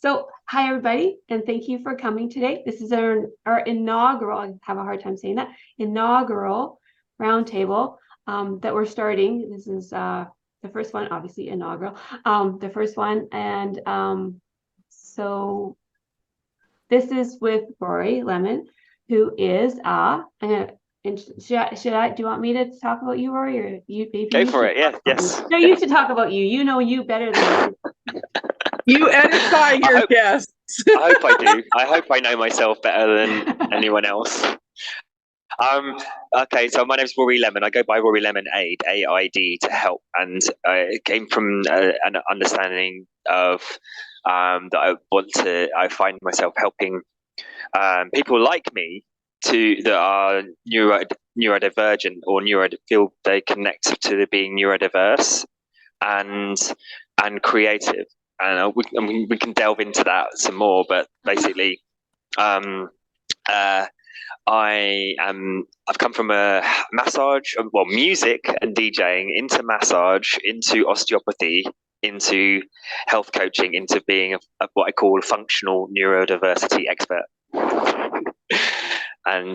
So, hi everybody, and thank you for coming today. This is our inaugural, I have a hard time saying that, inaugural roundtable that we're starting. This is the first one, obviously inaugural, the first one. And so this is with Rory Lemon, who is and should I do you want me to talk about you, Rory, or you maybe Go for it? Yeah, yes. No, you should talk about you. You know you better than me. You edify your guests. I hope I do. I hope I know myself better than anyone else. Okay, so my name's Rory Lemon. I go by Rory Lemon Aid, AID, to help, and it came from an understanding of that I find myself helping people like me that are neurodivergent or feel they connect to being neurodiverse and creative. And we can delve into that some more, but basically, I've come from a music and DJing into massage, into osteopathy, into health coaching, into being what I call a functional neurodiversity expert. And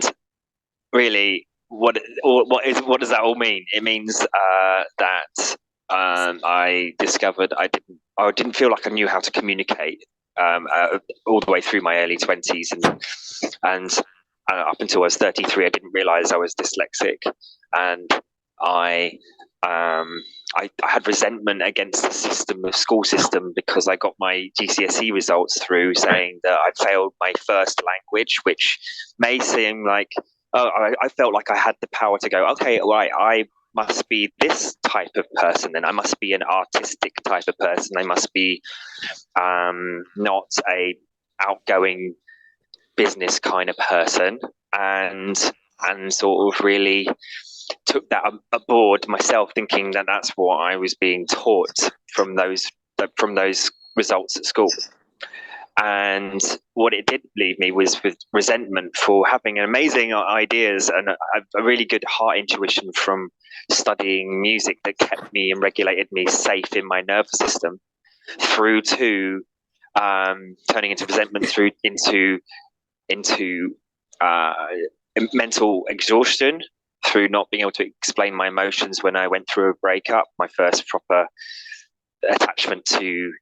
really, what does that all mean? It means that I discovered I didn't feel like I knew how to communicate all the way through my early 20s, and up until I was 33, I didn't realize I was dyslexic, and I had resentment against the school system because I got my GCSE results through saying that I failed my first language, which may seem like, I felt like I had the power to go, okay, right, I must be this type of person, then I must be an artistic type of person. I must be not a outgoing business kind of person, and sort of really took that aboard myself, thinking that that's what I was being taught from those results at school. And what it did leave me was with resentment for having amazing ideas and a really good heart intuition from studying music that kept me and regulated me safe in my nervous system, through to turning into resentment, through into mental exhaustion, through not being able to explain my emotions when I went through a breakup, my first proper attachment to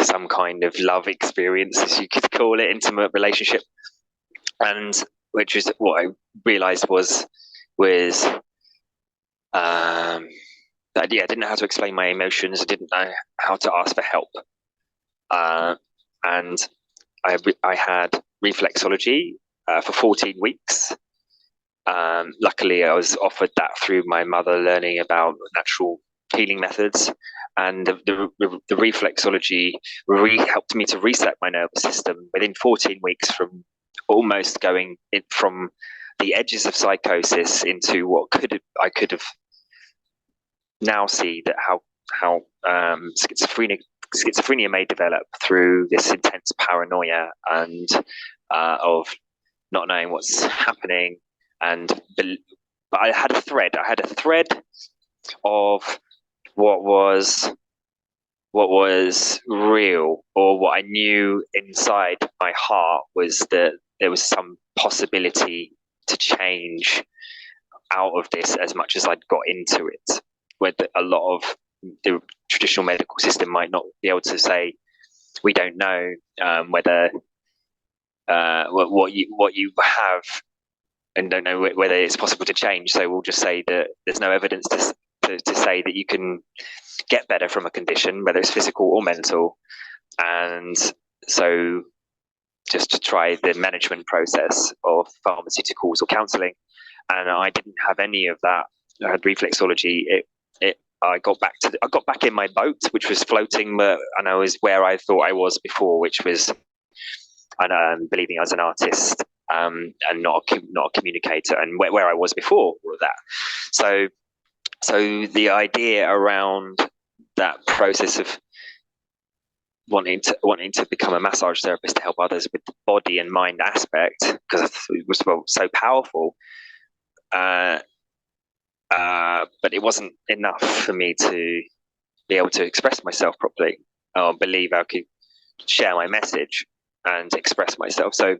some kind of love experience, as you could call it, intimate relationship, and which is what I realized was that I didn't know how to explain my emotions. I didn't know how to ask for help, and I had reflexology for 14 weeks. Luckily, I was offered that through my mother, learning about natural healing methods, and the reflexology helped me to reset my nervous system within 14 weeks, from almost going from the edges of psychosis into what I could have now see that how schizophrenia may develop through this intense paranoia and of not knowing what's happening. But I had a thread of what was real, or what I knew inside my heart was that there was some possibility to change out of this, as much as I'd got into it, where a lot of the traditional medical system might not be able to say, we don't know whether what you have, and don't know whether it's possible to change. So we'll just say that there's no evidence to say that you can get better from a condition, whether it's physical or mental. And so just to try the management process of pharmaceuticals or counseling. And I didn't have any of that. I had reflexology. I got back in my boat, which was floating, and I was where I thought I was before, which was believing I was an artist, and not a communicator, and where I was before all of that. So the idea around that process of wanting to become a massage therapist to help others with the body and mind aspect, because it was so powerful, but it wasn't enough for me to be able to express myself properly, or believe I could share my message and express myself. So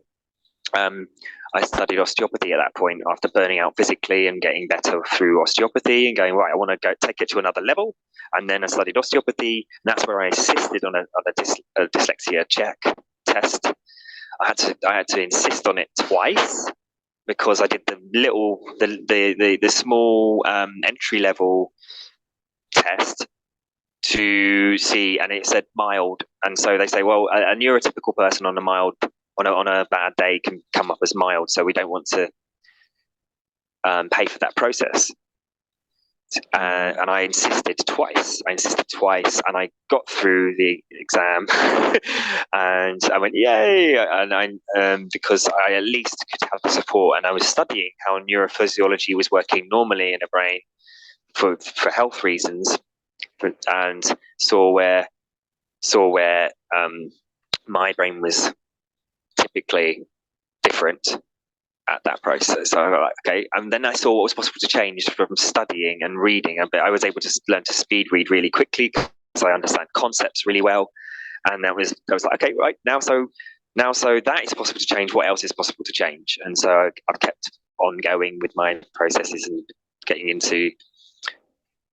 I studied osteopathy at that point after burning out physically and getting better through osteopathy and going, right, I want to go take it to another level. And then I studied osteopathy, and that's where I insisted on a dyslexia check test. I had to insist on it twice because I did the small entry level test to see, and it said mild. And so they say, well, a neurotypical person on a bad day can come up as mild, so we don't want to pay for that process. And I insisted twice, and I got through the exam, and I went, yay! And because I at least could have the support, and I was studying how neurophysiology was working normally in a brain for health reasons, and saw where my brain was typically different at that process. So I was like, okay. And then I saw what was possible to change from studying and reading a bit. I was able to learn to speed read really quickly because I understand concepts really well. And I was like, okay, right now, so that is possible to change. What else is possible to change? And so I've kept on going with my processes and getting into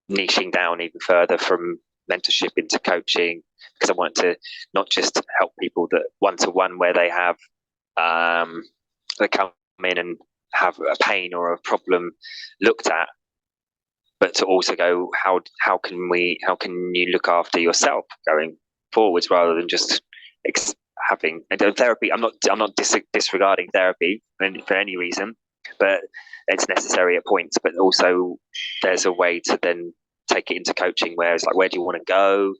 niching down even further from mentorship into coaching, because I want to not just help people that one-to-one where they have they come in and have a pain or a problem looked at, but to also go, how can you look after yourself going forwards rather than just having therapy. I'm not disregarding therapy for any reason, but it's necessary at points. But also there's a way to then take it into coaching where it's like, where do you want to go?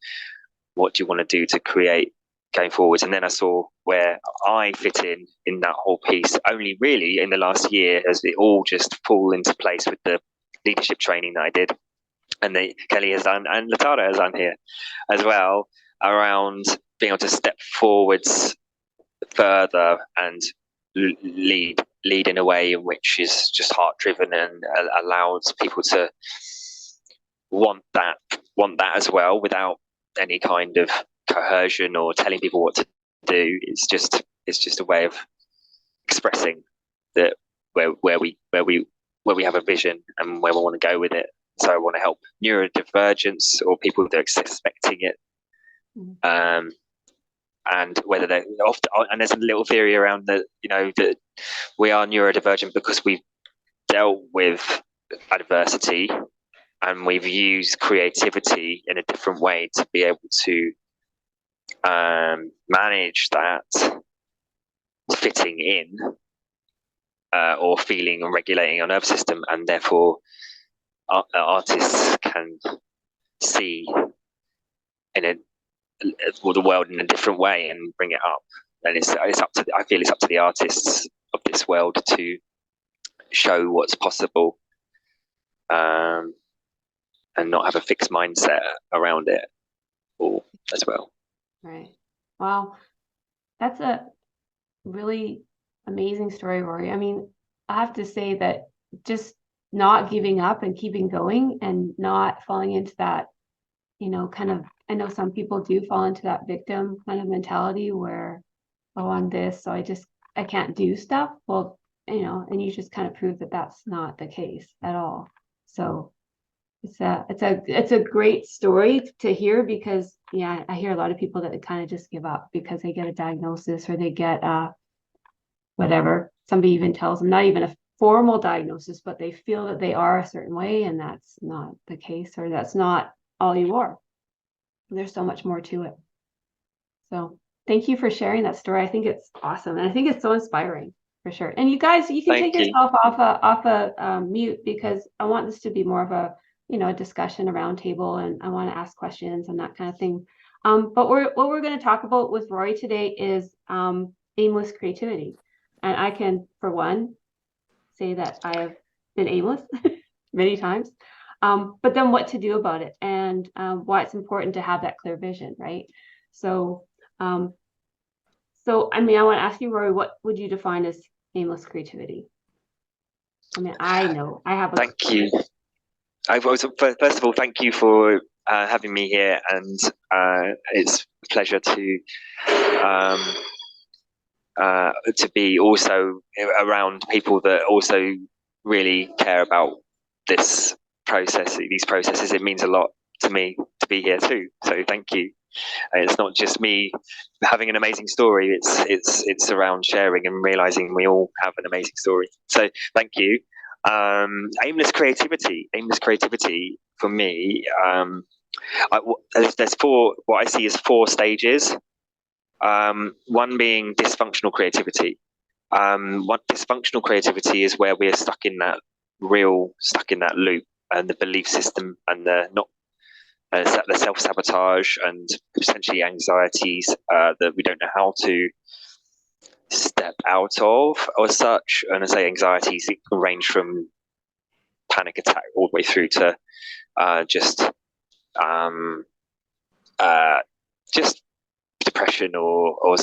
What do you want to do to create going forwards? And then I saw where I fit in that whole piece only really in the last year, as it all just fall into place with the leadership training that I did, and Kelly has done, and Latada has done here as well, around being able to step forwards further and lead in a way in which is just heart driven and allows people to want that as well, without any kind of coercion or telling people what to do. It's just a way of expressing that where we have a vision and where we want to go with it. So I want to help neurodivergence or people that are expecting it, and whether they're often. And there's a little theory around that, that we are neurodivergent because we've dealt with adversity and we've used creativity in a different way to be able to manage that fitting in or feeling and regulating our nervous system, and therefore artists can see the world in a different way and bring it up. And it's up to, I feel it's up to the artists of this world to show what's possible, and not have a fixed mindset around it all as well. Right. Wow. That's a really amazing story, Rory. I mean, I have to say that just not giving up and keeping going and not falling into that, kind of, I know some people do fall into that victim kind of mentality where, oh, I'm this, so I can't do stuff. Well, and you just kind of prove that that's not the case at all. So it's a great story to hear, because I hear a lot of people that kind of just give up because they get a diagnosis or they get whatever. Somebody even tells them, not even a formal diagnosis, but they feel that they are a certain way, and that's not the case, or that's not all you are. There's so much more to it. So thank you for sharing that story. I think it's awesome, and I think it's so inspiring for sure. And you guys, you can take yourself off a mute, because I want this to be more of a a discussion, a round table, and I want to ask questions and that kind of thing. But what we're going to talk about with Rory today is aimless creativity. And I can, for one, say that I have been aimless many times, but then what to do about it, and why it's important to have that clear vision, right? So, I mean, I want to ask you, Rory, what would you define as aimless creativity? I mean, I know I have a. Thank you. First of all, thank you for having me here, and it's a pleasure to be also around people that also really care about these processes. It means a lot to me to be here too. So thank you. It's not just me having an amazing story. It's around sharing and realizing we all have an amazing story. So thank you. Aimless creativity for me. There's what I see as 4 stages. One being dysfunctional creativity. What dysfunctional creativity is where we're stuck in that loop, and the belief system, and the self-sabotage, and potentially anxieties that we don't know how to step out of or such. And I say anxieties, it can range from panic attack all the way through to just depression, or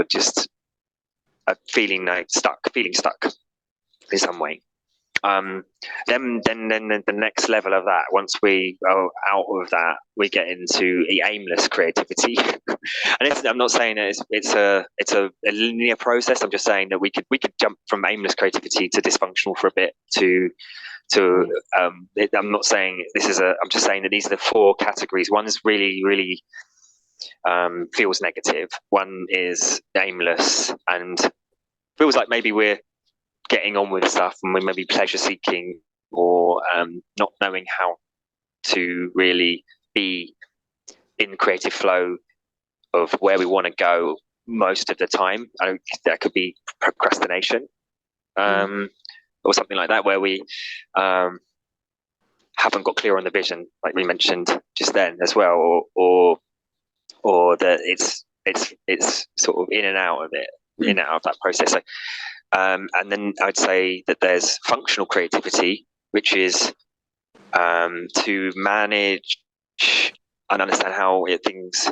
just feeling stuck in some way. Then the next level of that, once we are out of that, we get into the aimless creativity. And I'm not saying that it's a linear process. I'm just saying that we could jump from aimless creativity to dysfunctional for a bit I'm not saying I'm just saying that these are the 4 categories. One's really feels negative. One is aimless and feels like maybe we're getting on with stuff, and we may be pleasure seeking, or not knowing how to really be in creative flow of where we want to go most of the time. That could be procrastination, or something like that, where we haven't got clear on the vision, like we mentioned just then as well, or that it's sort of in and out of it, in and out of that process. So, and then I'd say that there's functional creativity, which is to manage and understand how things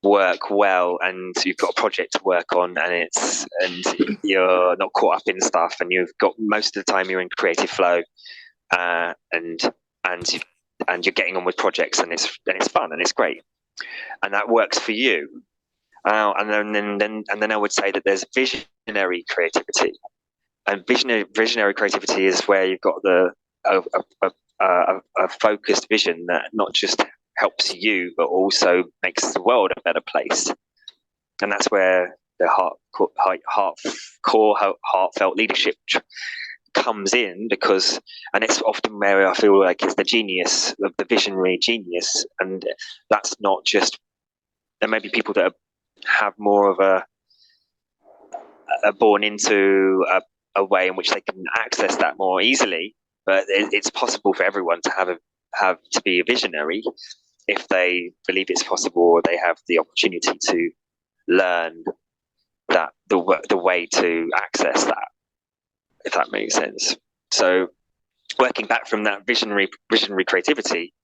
work well, and you've got a project to work on, and you're not caught up in stuff, and you've got most of the time you're in creative flow, and you're getting on with projects, and it's fun and it's great, and that works for you. And then I would say that there's visionary creativity, and visionary creativity is where you've got a focused vision that not just helps you but also makes the world a better place. And that's where the heartfelt leadership comes in, and it's often where I feel like it's the genius of the visionary genius. And that's not just, there may be people that have more of a born into a way in which they can access that more easily, but it's possible for everyone to have to be a visionary if they believe it's possible, or they have the opportunity to learn that the way to access that, if that makes sense. So working back from that visionary creativity,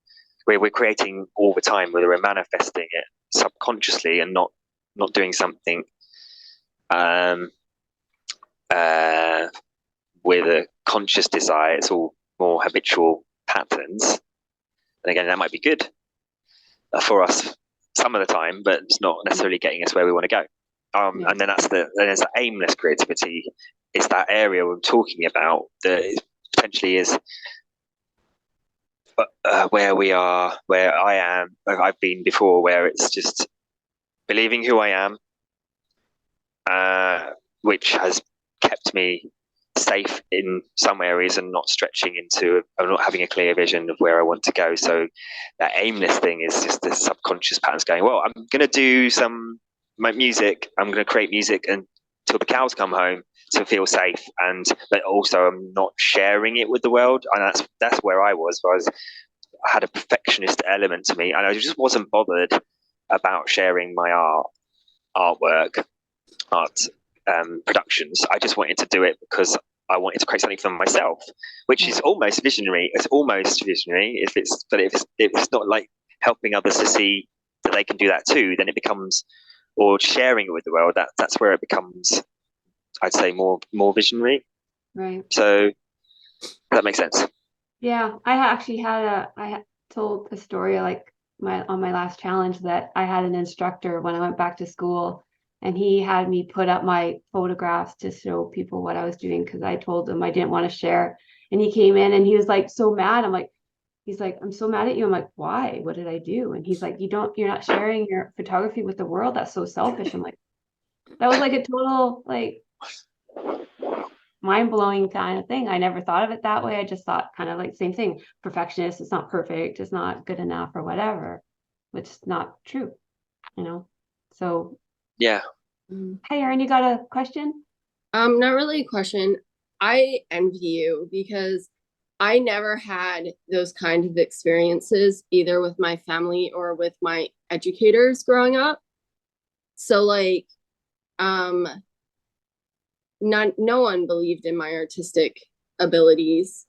where we're creating all the time, whether we're manifesting it subconsciously and not doing something with a conscious desire. It's all more habitual patterns, and again, that might be good for us some of the time, but it's not necessarily getting us where we want to go. And then there's the aimless creativity. It's that area we're talking about that potentially is where I am, where I've been before, where it's just believing who I am, which has kept me safe in some areas and not stretching into, or not having a clear vision of where I want to go. So that aimless thing is just the subconscious patterns going, well, I'm going to do my music. I'm going to create music until the cows come home to feel safe. But also I'm not sharing it with the world. And that's where I had a perfectionist element to me. And I just wasn't bothered about sharing my art productions. I just wanted to do it because I wanted to create something for myself, which is almost visionary. It's almost visionary if it's not like helping others to see that they can do that too. Then it becomes, or sharing it with the world. That's where it becomes, I'd say, more visionary. Right. So that makes sense. Yeah, I actually had told a story like on my last challenge that I had an instructor when I went back to school, and he had me put up my photographs to show people what I was doing because I told him I didn't want to share. And he came in and he was like so mad. He's like, I'm so mad at you. I'm like, why? What did I do? And he's like, you're not sharing your photography with the world. That's so selfish. I'm like, that was like a total like mind-blowing kind of thing. I never thought of it that way. I just thought kind of like same thing. Perfectionist, it's not perfect, it's not good enough or whatever, which is not true, you know. So Yeah. hey, Erin, you got a question? Not really a question. I envy you because I never had those kind of experiences either with my family or with my educators growing up. So like, no one believed in my artistic abilities.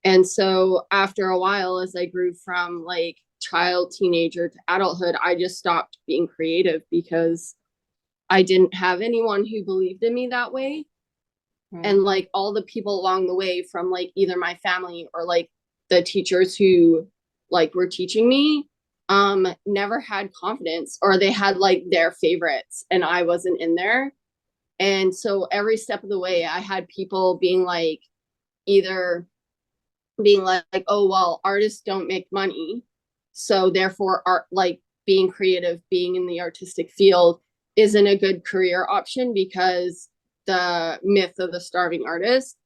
And so after a while, as I grew from like child, teenager to adulthood, I just stopped being creative because I didn't have anyone who believed in me that way. Right. And like all the people along the way from like either my family or like the teachers who like were teaching me never had confidence, or they had like their favorites and I wasn't in there. And so every step of the way I had people being like, either being like, oh well, artists don't make money, so therefore art, like being creative, being in the artistic field isn't a good career option because the myth of the starving artist.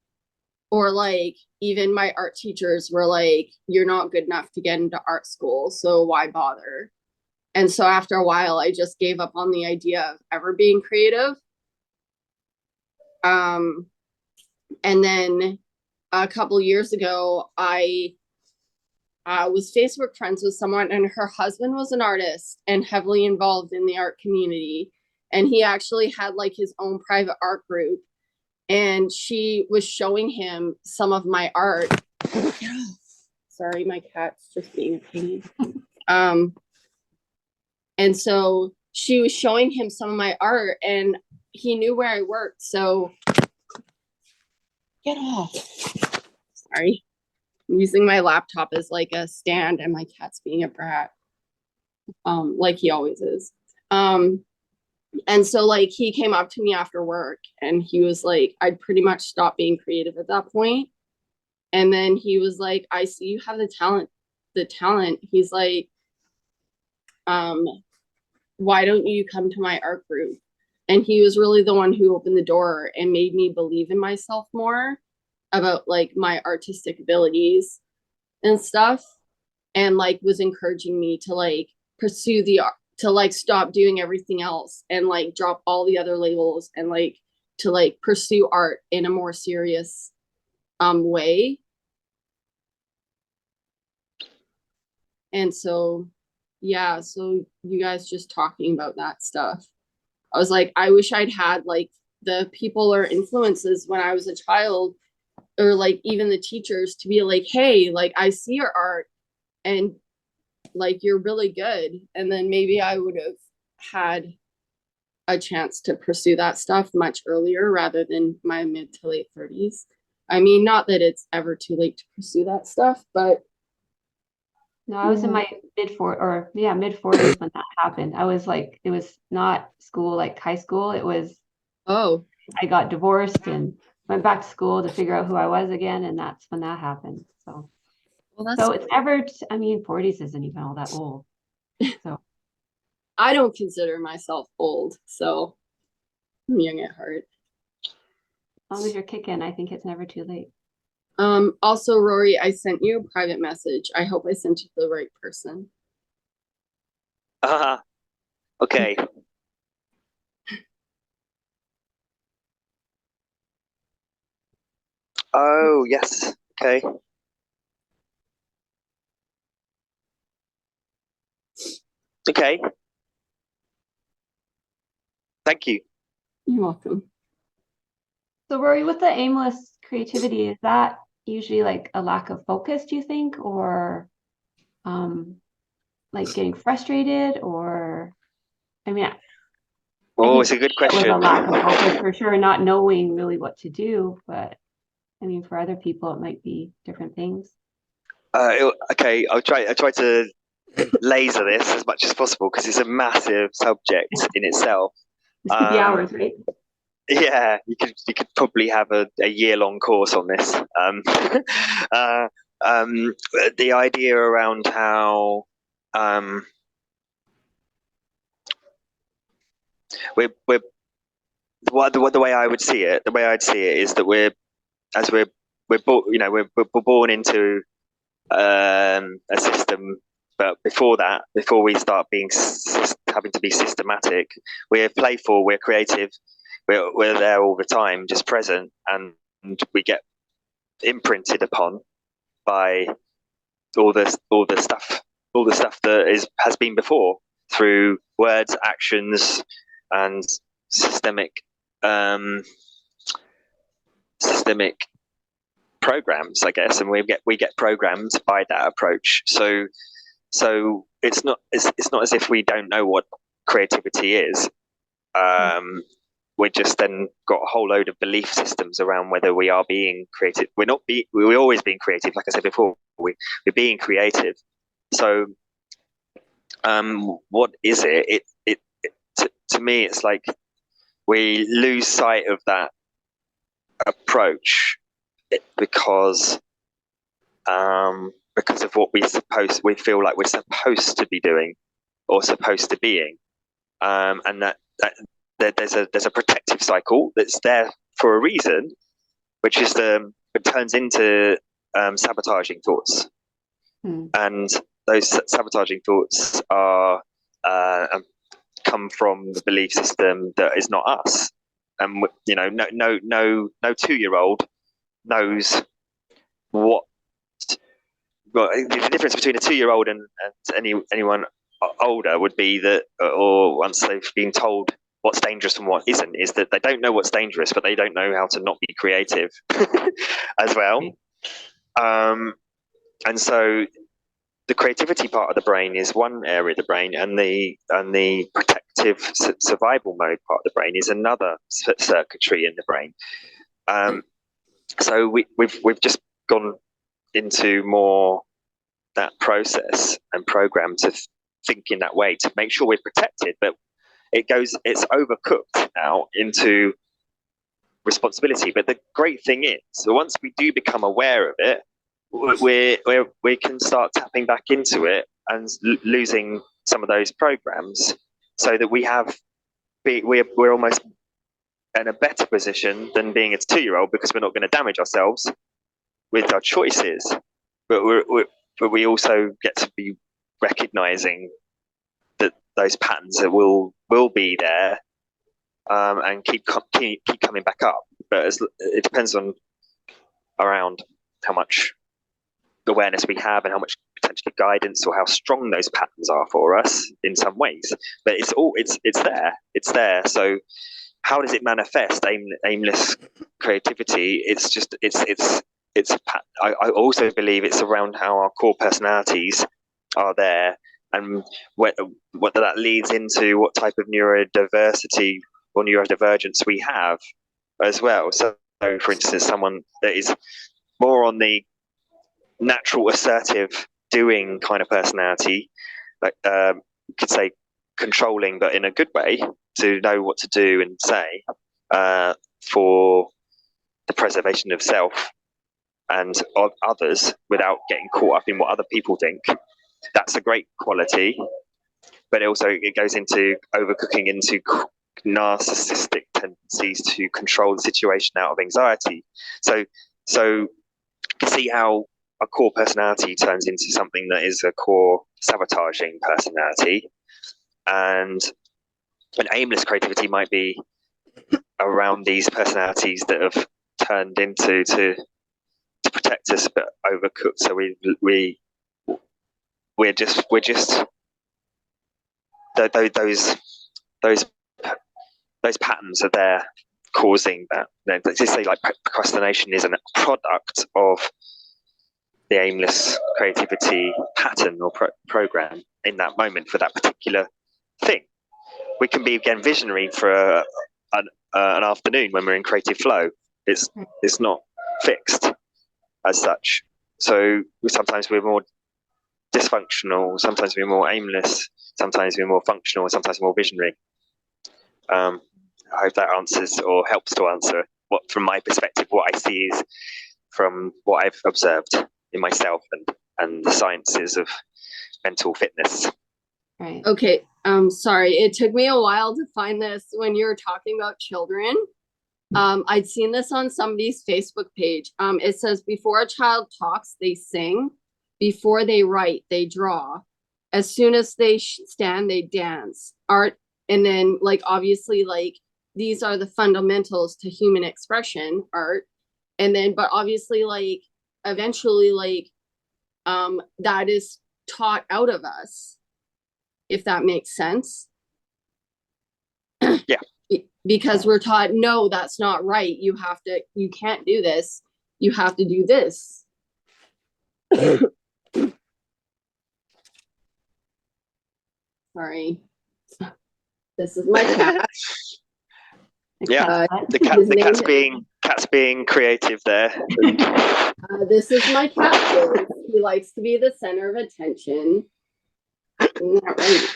Or like even my art teachers were like, you're not good enough to get into art school, so why bother? And so after a while I just gave up on the idea of ever being creative. And then a couple years ago I was Facebook friends with someone, and her husband was an artist and heavily involved in the art community, and he actually had like his own private art group, and she was showing him some of my art. Sorry, my cat's just being a pain. And so she was showing him some of my art, and he knew where I worked, so get off. Sorry, I'm using my laptop as like a stand, and my cat's being a brat, like he always is. And so like he came up to me after work and he was like, I'd pretty much stopped being creative at that point. And then he was like, I see you have the talent. He's like, why don't you come to my art group? And he was really the one who opened the door and made me believe in myself more about like my artistic abilities and stuff, and like was encouraging me to like pursue the art, to like stop doing everything else and like drop all the other labels and like to like pursue art in a more serious way. And so yeah, so you guys just talking about that stuff, I was like, I wish I'd had like the people or influences when I was a child, or like even the teachers, to be like, hey, like I see your art and like you're really good. And then maybe I would have had a chance to pursue that stuff much earlier rather than my mid to late 30s. I mean, not that it's ever too late to pursue that stuff, but No, I was in my mid 40s when that happened. I was like, it was not school like high school. It was, oh, I got divorced and went back to school to figure out who I was again, and that's when that happened. So well, so it's ever, I mean, 40s isn't even all that old. So I don't consider myself old, so I'm young at heart. as long as you're kicking, I think it's never too late. Also, Rory, I sent you a private message. I hope I sent it to the right person. Okay. Oh, yes. Okay. Okay. Thank you. You're welcome. So Rory, with the aimless creativity, is that usually like a lack of focus, do you think, or like getting frustrated, or I mean, I Oh, think it's a good it was a question. lack of focus for sure, not knowing really what to do, but I mean, for other people, it might be different things. Okay, I'll try. I try to laser this as much as possible because it's a massive subject in itself. This could be hours, right? Yeah, you could probably have a year-long course on this. uh, the idea around how we're the way I would see it, the way I'd see it is that we're born into a system, but before that, before we start being having to be systematic, we're playful, we're creative, we're there all the time, just present, and we get imprinted upon by all the stuff that has been before through words, actions, and systemic systemic programs, I guess, and we get programmed by that approach. So it's not as if we don't know what creativity is. We just then got a whole load of belief systems around whether we are being creative. We're always being creative, like I said before. We're being creative. So what is it? To me, it's like we lose sight of that approach because of what we feel like we're supposed to be doing or supposed to being, and that there's a protective cycle that's there for a reason, which is it turns into sabotaging thoughts, and those sabotaging thoughts are come from the belief system that is not us, and no 2-year-old knows what. Well, the difference between a 2-year-old and anyone older would be that, or once they've been told what's dangerous and what isn't, is that they don't know what's dangerous, but they don't know how to not be creative as well. And so the creativity part of the brain is one area of the brain, and the protective survival mode part of the brain is another circuitry in the brain. So we've just gone into more that process and program to think in that way to make sure we're protected, but it's overcooked now into responsibility. But the great thing is, so once we do become aware of it, we can start tapping back into it and losing some of those programs, so that we're almost in a better position than being a 2-year-old, because we're not going to damage ourselves with our choices, but we also get to be recognizing that those patterns that will be there, and keep coming back up. But it depends on around how much awareness we have and how much potentially guidance or how strong those patterns are for us in some ways. But it's there. So how does it manifest aimless creativity? I also believe it's around how our core personalities are there, and what that leads into what type of neurodiversity or neurodivergence we have as well. So for instance, someone that is more on the natural assertive doing kind of personality, like you could say controlling, but in a good way, to know what to do and say for the preservation of self and of others without getting caught up in what other people think. That's a great quality, but it goes into overcooking into narcissistic tendencies to control the situation out of anxiety. So you can see how a core personality turns into something that is a core sabotaging personality, and an aimless creativity might be around these personalities that have turned into to protect us, but overcooked. So we're just those patterns are there causing that. Let's just say like procrastination is a product of the aimless creativity pattern or program in that moment for that particular thing. We can be again visionary for an afternoon when we're in creative flow. It's not fixed as such. So sometimes we're more dysfunctional, sometimes we're more aimless, sometimes we're more functional, sometimes we're more visionary. I hope that answers or helps to answer what, from my perspective, what I see is from what I've observed in myself and the sciences of mental fitness. Right. Okay. Sorry, it took me a while to find this when you were talking about children. I'd seen this on somebody's Facebook page. It says, before a child talks, they sing. Before they write, they draw. As soon as they stand, they dance. Art, and then like obviously like these are the fundamentals to human expression, art. And then, but obviously like eventually like that is taught out of us, if that makes sense. Yeah. Because we're taught, no, that's not right. You can't do this. You have to do this. Sorry. This is my cat. Yeah, the cat's being creative there. This is my cat. He likes to be the center of attention. Isn't that right?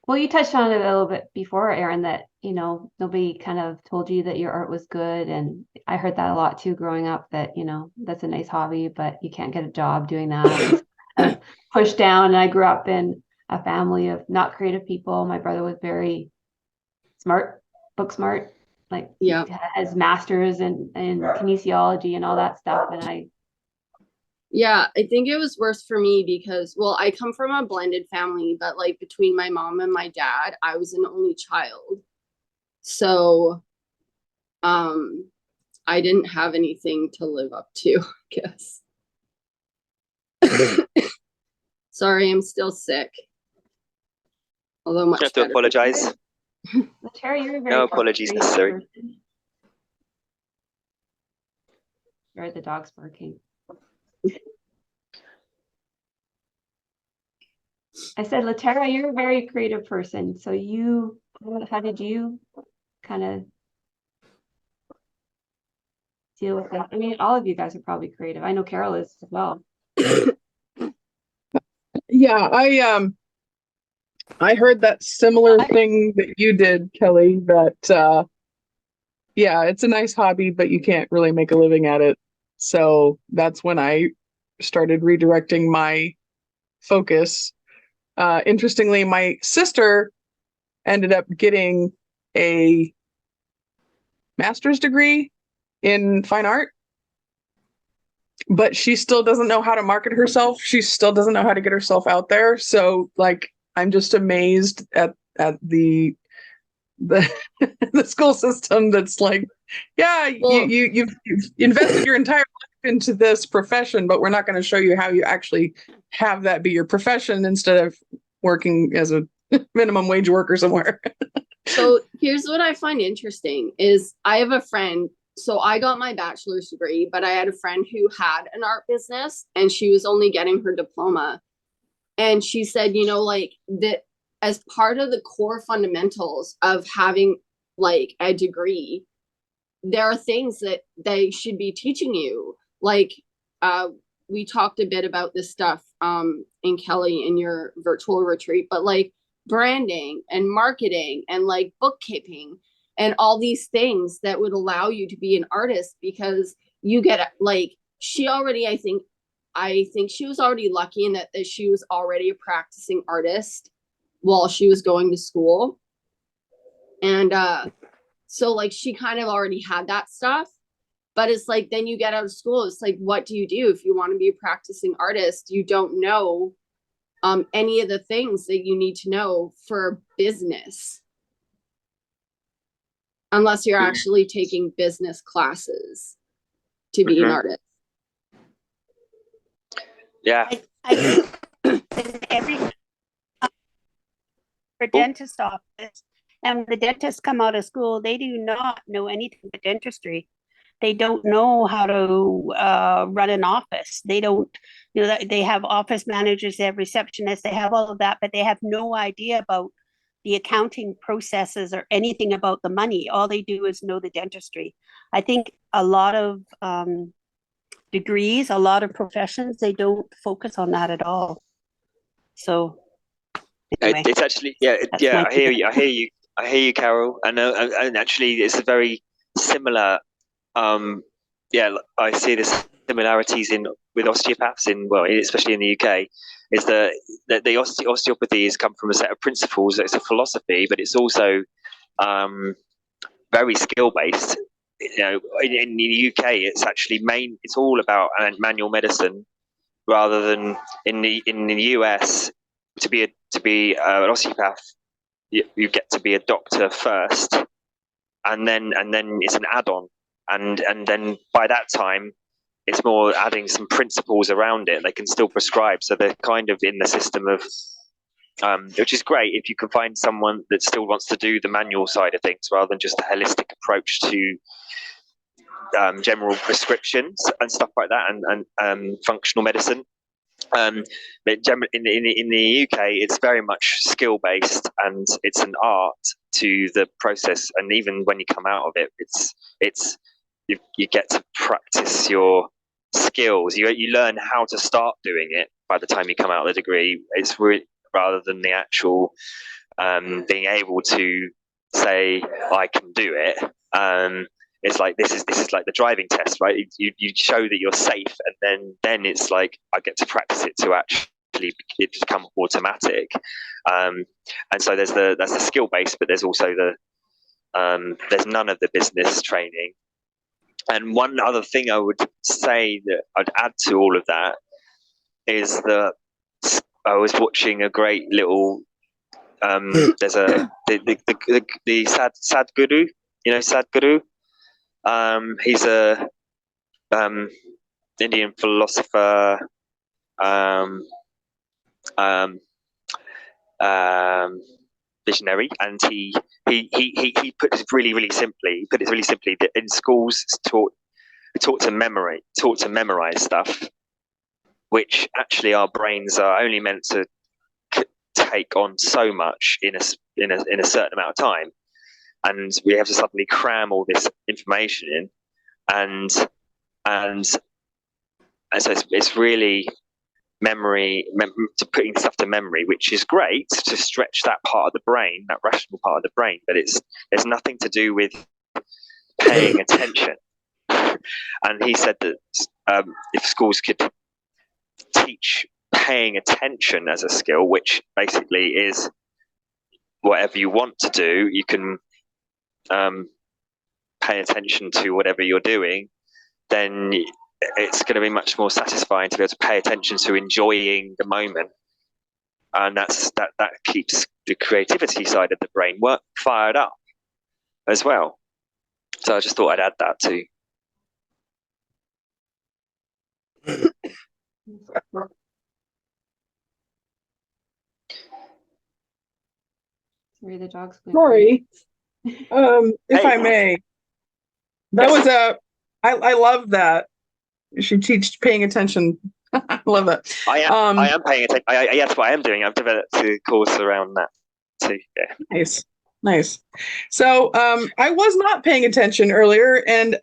Well, you touched on it a little bit before, Erin, that, you know, nobody kind of told you that your art was good. And I heard that a lot too growing up, that, you know, that's a nice hobby, but you can't get a job doing that. Pushed down. And I grew up in a family of not creative people. My brother was very smart, book smart, like Yeah, has masters in kinesiology and all that stuff. And yeah, I think it was worse for me because, well, I come from a blended family, but like between my mom and my dad, I was an only child. So, I didn't have anything to live up to, I guess. Sorry, I'm still sick. Although much You have to better. apologize. Terry, you're very No apologies necessary. Sorry, the dog's barking. I said, Latera, you're a very creative person. So how did you kind of deal with that? I mean, all of you guys are probably creative. I know Carol is as well. Yeah, I heard that similar thing that you did, Kelly, that yeah, it's a nice hobby, but you can't really make a living at it. So that's when I started redirecting my focus. Interestingly, my sister ended up getting a master's degree in fine art, but she still doesn't know how to market herself. She still doesn't know how to get herself out there. So like, I'm just amazed at the the school system that's like, yeah, Well, you've invested your entire life into this profession, but we're not going to show you how you actually have that be your profession instead of working as a minimum wage worker somewhere. so here's what I find interesting is I have a friend. So I got my bachelor's degree, but I had a friend who had an art business and she was only getting her diploma. And she said, you know, like that as part of the core fundamentals of having like a degree, there are things that they should be teaching you. Like we talked a bit about this stuff in Kelly in your virtual retreat, but like branding and marketing and like bookkeeping and all these things that would allow you to be an artist, because you get like she already, I think she was already lucky in that she was already a practicing artist while she was going to school. And so like she kind of already had that stuff. But it's like, then you get out of school, it's like, what do you do if you want to be a practicing artist? You don't know any of the things that you need to know for business. Unless you're actually taking business classes to be an artist. Yeah. I think every for dentist office, and when the dentists come out of school, they do not know anything but dentistry. They don't know how to run an office. They don't, you know, they have office managers, they have receptionists, they have all of that, but they have no idea about the accounting processes or anything about the money. All they do is know the dentistry. I think a lot of degrees, a lot of professions, they don't focus on that at all. So anyway, It's actually, yeah, that's yeah. my I hear you. I hear you, Carol. And actually, it's a very similar. Yeah, I see the similarities in with osteopaths in, well, especially in the UK, is that the osteopathy has come from a set of principles. It's a philosophy, but it's also very skill based. You know, in the UK, it's actually it's all about manual medicine, rather than in the US. To be an osteopath, you get to be a doctor first, and then it's an add-on, and then by that time it's more adding some principles around it. They can still prescribe, so they're kind of in the system of, which is great if you can find someone that still wants to do the manual side of things rather than just a holistic approach to general prescriptions and stuff like that, and functional medicine. But in the UK, it's very much skill based, and it's an art to the process. And even when you come out of it, it's you get to practice your skills. You learn how to start doing it by the time you come out of the degree. It's really, rather than the actual being able to say I can do it. It's like this is like the driving test, right? You show that you're safe, and then it's like I get to practice it to actually it become automatic. And so that's the skill base, but there's also there's none of the business training. And one other thing I would say that I'd add to all of that is that I was watching a great little there's the Sadhguru, you know, Sadhguru. He's a Indian philosopher, visionary, and he put it really simply. He put it really simply that in schools it's taught to memorize stuff, which actually our brains are only meant to take on so much in a certain amount of time, and we have to suddenly cram all this information in, and so it's really memory, to putting stuff to memory, which is great to stretch that part of the brain, that rational part of the brain, but there's nothing to do with paying attention. And he said that if schools could teach paying attention as a skill, which basically is whatever you want to do, you can pay attention to whatever you're doing, then it's going to be much more satisfying to be able to pay attention to enjoying the moment, and that keeps the creativity side of the brain fired up as well. So I just thought I'd add that too. Sorry, the dog's going. Rory, if I may, that Yes. was I love that. You should teach paying attention. I love that. I am paying attention. That's what I am doing. I've developed a course around that too. Yeah. Nice. So I was not paying attention earlier, and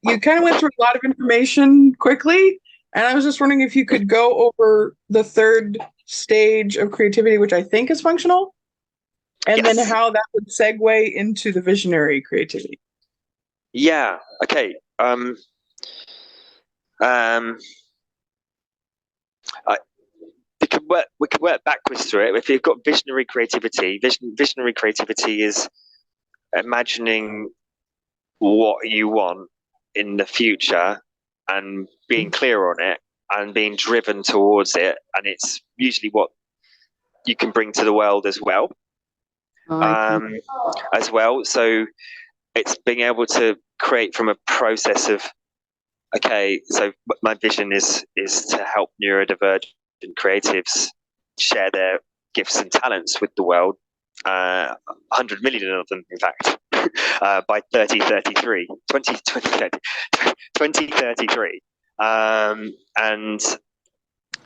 you kind of went through a lot of information quickly, and I was just wondering if you could go over the third stage of creativity, which I think is functional, and then Yes. how that would segue into the visionary creativity. Yeah. Okay. We could work backwards through it. If you've got visionary creativity, visionary creativity is imagining what you want in the future and being clear on it and being driven towards it, and it's usually what you can bring to the world as well. So it's being able to create from a process of, okay, so my vision is to help neurodivergent creatives share their gifts and talents with the world, 100 million of them, in fact, by 2033.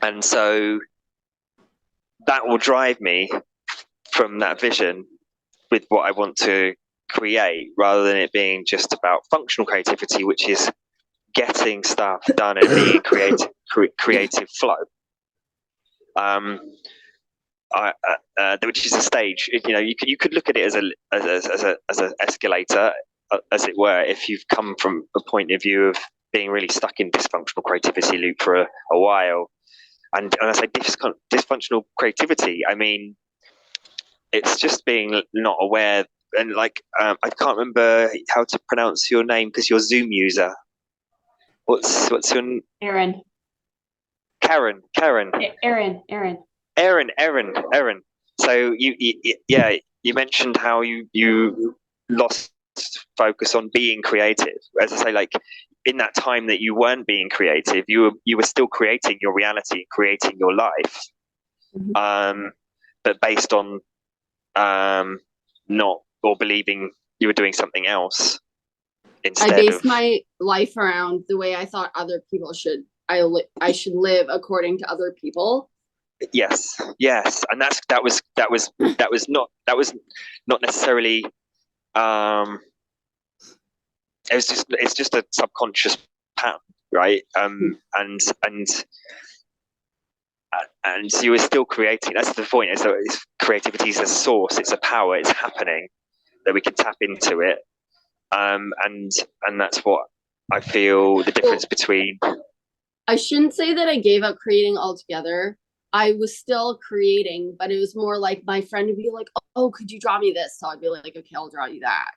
And so that will drive me from that vision with what I want to create, rather than it being just about functional creativity, which is getting stuff done and being creative flow. Which is a stage. You know, you could look at it as an escalator, as it were, if you've come from a point of view of being really stuck in dysfunctional creativity loop for a while. And when I say dysfunctional creativity, I mean it's just being not aware. And like I can't remember how to pronounce your name because you're a Zoom user. What's your Aaron. Karen. Aaron. So you mentioned how you lost focus on being creative. As I say, like in that time that you weren't being creative, you were still creating your reality, creating your life, but based on not or believing you were doing something else instead. I based my life around the way I thought other people should. I should live according to other people. Yes, and that was not necessarily. It's just a subconscious pattern, right? And you were still creating. That's the point. Is that creativity is a source. It's a power. It's happening that we can tap into it. And that's what I feel the difference between. I shouldn't say that I gave up creating altogether. I was still creating, but it was more like my friend would be like, "Oh, could you draw me this?" So I'd be like, "Okay, I'll draw you that."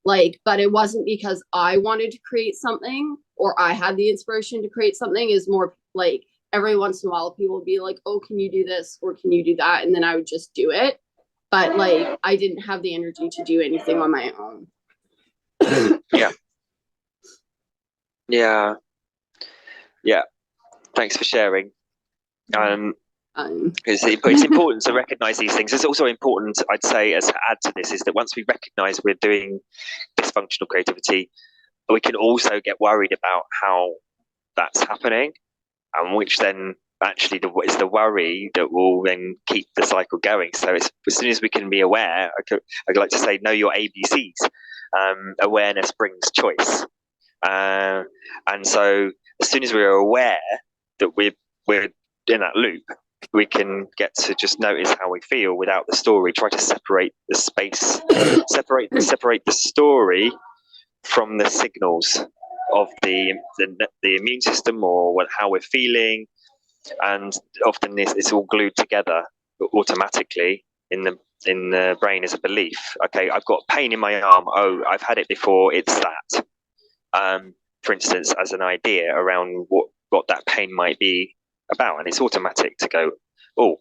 Like, but it wasn't because I wanted to create something or I had the inspiration to create something. Is more like every once in a while people would be like, "Oh, can you do this?" or "Can you do that?" And then I would just do it. But like, I didn't have the energy to do anything on my own. Yeah. Thanks for sharing. It's important to recognize these things. It's also important, I'd say, as to add to this, is that once we recognize we're doing dysfunctional creativity, we can also get worried about how that's happening, and which then actually is the worry that will then keep the cycle going. So it's, as soon as we can be aware, I'd like to say, know your ABCs. Awareness brings choice. And so as soon as we're aware that we're in that loop, we can get to just notice how we feel without the story. Try to separate the space, separate the story from the signals of the immune system or how we're feeling. And often it's all glued together automatically in the brain as a belief. Okay, I've got pain in my arm. Oh, I've had it before. It's that. For instance, as an idea around what that pain might be about, and it's automatic to go, oh,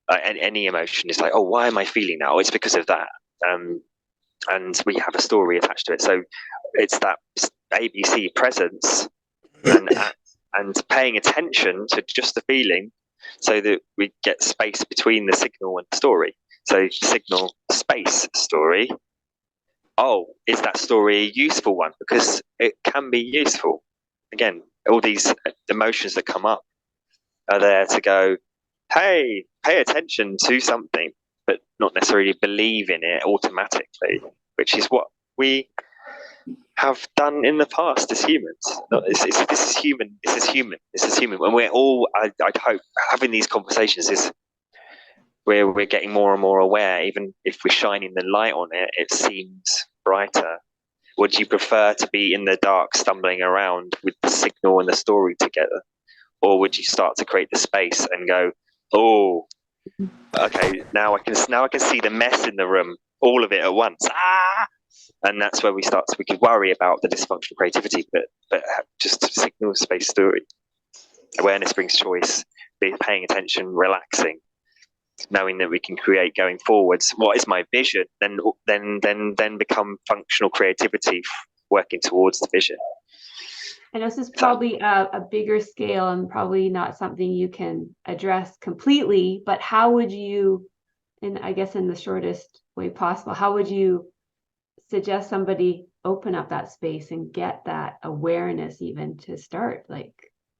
any emotion is like, oh, why am I feeling that? Oh, it's because of that. And we have a story attached to it. So it's that ABC presence and paying attention to just the feeling, so that we get space between the signal and the story. So signal, space, story. Oh, is that story a useful one? Because it can be useful. Again, all these emotions that come up are there to go, hey, pay attention to something, but not necessarily believe in it automatically, which is what we have done in the past as humans. This is human. And we're all, I'd hope, having these conversations is where we're getting more and more aware. Even if we're shining the light on it, it seems brighter. Would you prefer to be in the dark, stumbling around with the signal and the story together? Or would you start to create the space and go, oh, okay, now I can see the mess in the room, all of it at once. And that's where we could worry about the dysfunctional creativity, but just signal, space, story. Awareness brings choice. Paying attention, relaxing, knowing that we can create going forwards. What is my vision? Then become functional creativity, working towards the vision. I know this is probably a bigger scale and probably not something you can address completely, but how would you, I guess in the shortest way possible, how would you suggest somebody open up that space and get that awareness even to start? Like,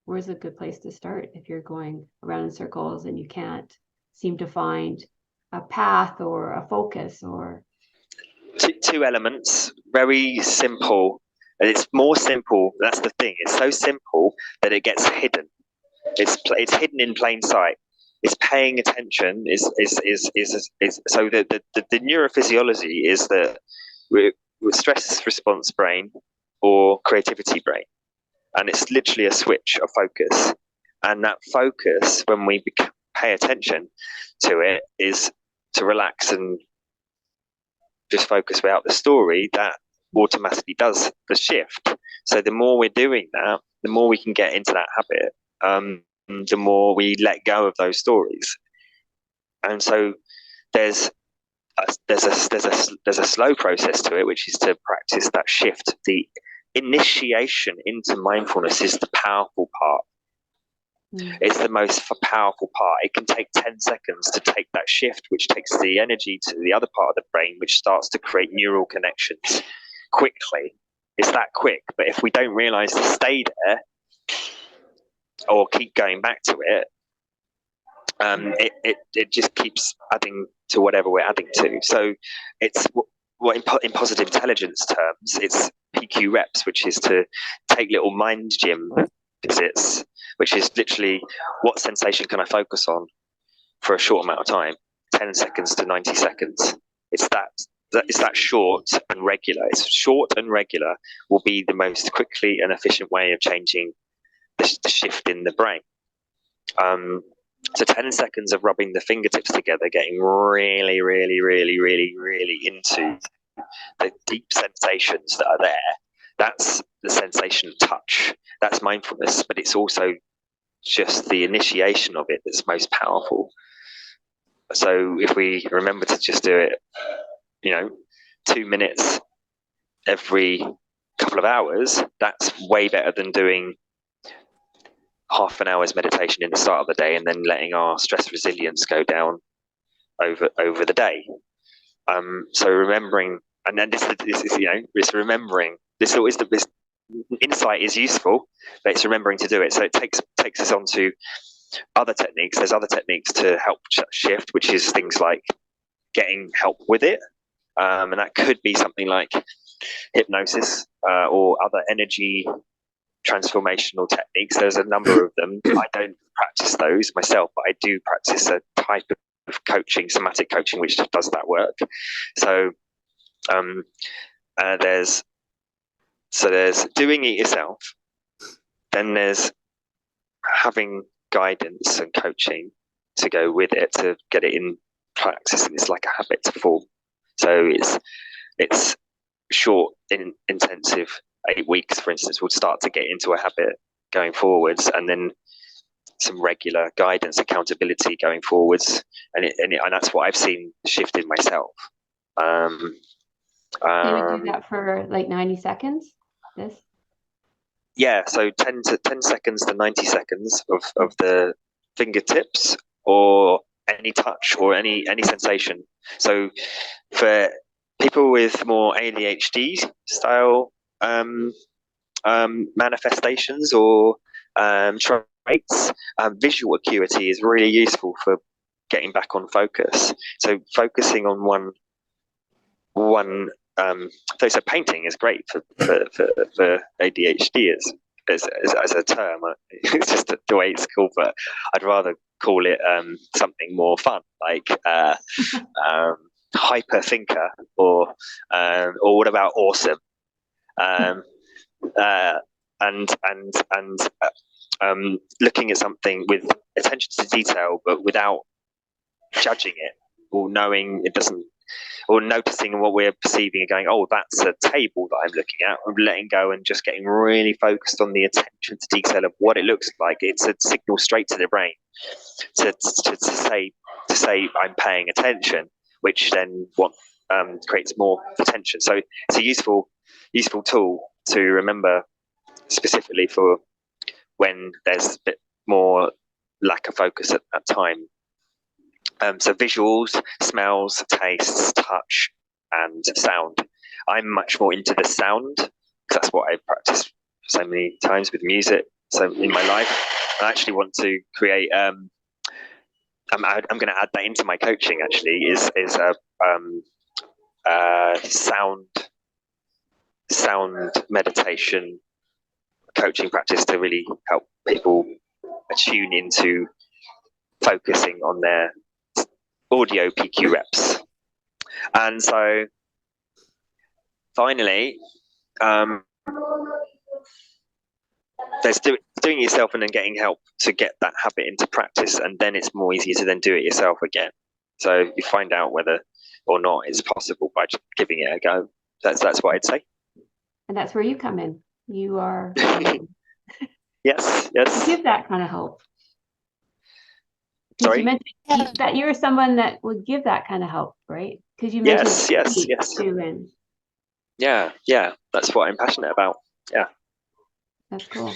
where's a good place to start if you're going around in circles and you can't seem to find a path or a focus? Or two elements, very simple. And it's more simple. That's the thing. It's so simple that it gets hidden. It's hidden in plain sight. It's paying attention. So the neurophysiology is that we're stress response brain or creativity brain, and it's literally a switch of focus. And that focus, when we pay attention to it, is to relax and just focus without the story. That automatically does the shift. So the more we're doing that, the more we can get into that habit. The more we let go of those stories. And so there's a slow process to it, which is to practice that shift. The initiation into mindfulness is the powerful part. It's the most powerful part. It can take 10 seconds to take that shift, which takes the energy to the other part of the brain, which starts to create neural connections quickly. It's that quick. But if we don't realize to stay there or keep going back to it, it just keeps adding to whatever we're adding to. So it's what in positive intelligence terms, it's PQ reps, which is to take little mind gym visits, which is literally what sensation can I focus on for a short amount of time, 10 seconds to 90 seconds. It's that short and regular. It's short and regular will be the most quickly and efficient way of changing the shift in the brain. So 10 seconds of rubbing the fingertips together, getting really, really, really, really, really into the deep sensations that are there. That's the sensation of touch. That's mindfulness, but it's also just the initiation of it that's most powerful. So if we remember to just do it, 2 minutes every couple of hours, that's way better than doing half an hour's meditation in the start of the day and then letting our stress resilience go down over the day. So remembering, and then this is remembering. This insight is useful, but it's remembering to do it. So it takes us on to other techniques. There's other techniques to help shift, which is things like getting help with it, and that could be something like hypnosis or other energy transformational techniques. There's a number of them. I don't practice those myself, but I do practice a type of coaching, somatic coaching, which does that work. So there's doing it yourself, then there's having guidance and coaching to go with it to get it in practice, and it's like a habit to form. So it's short, intensive 8 weeks, for instance, will start to get into a habit going forwards, and then some regular guidance, accountability going forwards, and that's what I've seen shift in myself. Can we do that for like 90 seconds? This? Yeah, so 10 seconds to 90 seconds of the fingertips or any touch or any sensation. So for people with more ADHD style manifestations or traits, visual acuity is really useful for getting back on focus. So focusing on one so painting is great for ADHD as a term. It's just the way it's called, but I'd rather call it something more fun, like hyper thinker, or what about awesome? Looking at something with attention to detail, but without judging it or knowing it doesn't, or noticing what we're perceiving and going, oh, that's a table that I'm looking at. I'm letting go and just getting really focused on the attention to detail of what it looks like. It's a signal straight to the brain to say I'm paying attention, which then creates more attention. So it's a useful tool to remember, specifically for when there's a bit more lack of focus at that time. So visuals, smells, tastes, touch, and sound. I'm much more into the sound because that's what I've practiced so many times with music. So in my life, I actually want to create. I'm going to add that into my coaching. Actually, is a sound sound meditation coaching practice to really help people tune into focusing on their audio PQ reps. And so finally, there's doing it yourself and then getting help to get that habit into practice, and then it's more easier to then do it yourself again. So you find out whether or not it's possible by just giving it a go. That's what I'd say. And that's where you come in. You are Yes. give that kind of help. Sorry? You mentioned that you're someone that would give that kind of help, right? Because you mentioned yes. too, and Yeah, that's what I'm passionate about. Yeah. that's cool.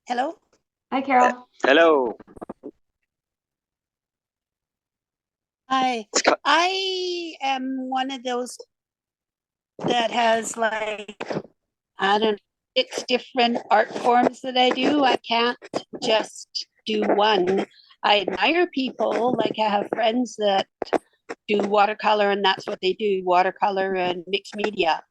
Hello? Hi, Carol. Hello. Hi. I am one of those that has like, I don't know, 6 different art forms that I do. I can't just do one. I admire people, like I have friends that do watercolor and that's what they do, watercolor and mixed media.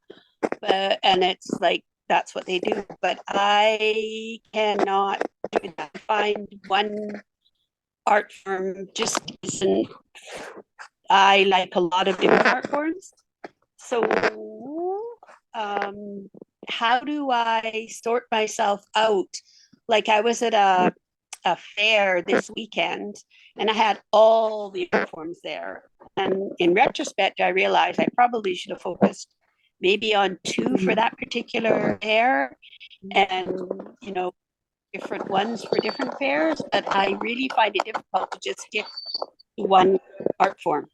And it's like, that's what they do. But I cannot do that. Find one art form just isn't. I like a lot of different art forms. So how do I sort myself out? Like I was at a fair this weekend and I had all the art forms there. And in retrospect, I realized I probably should have focused maybe on 2 for that particular fair, and different ones for different fairs. But I really find it difficult to just stick to one art form.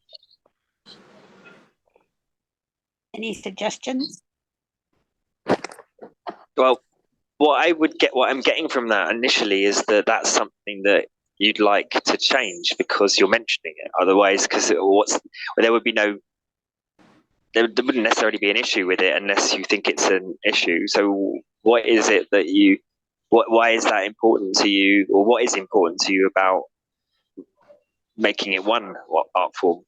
Any suggestions? Well, what I'm getting from that initially is that that's something that you'd like to change because you're mentioning it. Otherwise, there wouldn't necessarily be an issue with it unless you think it's an issue. So what is it that why is that important to you, or what is important to you about making it one art form?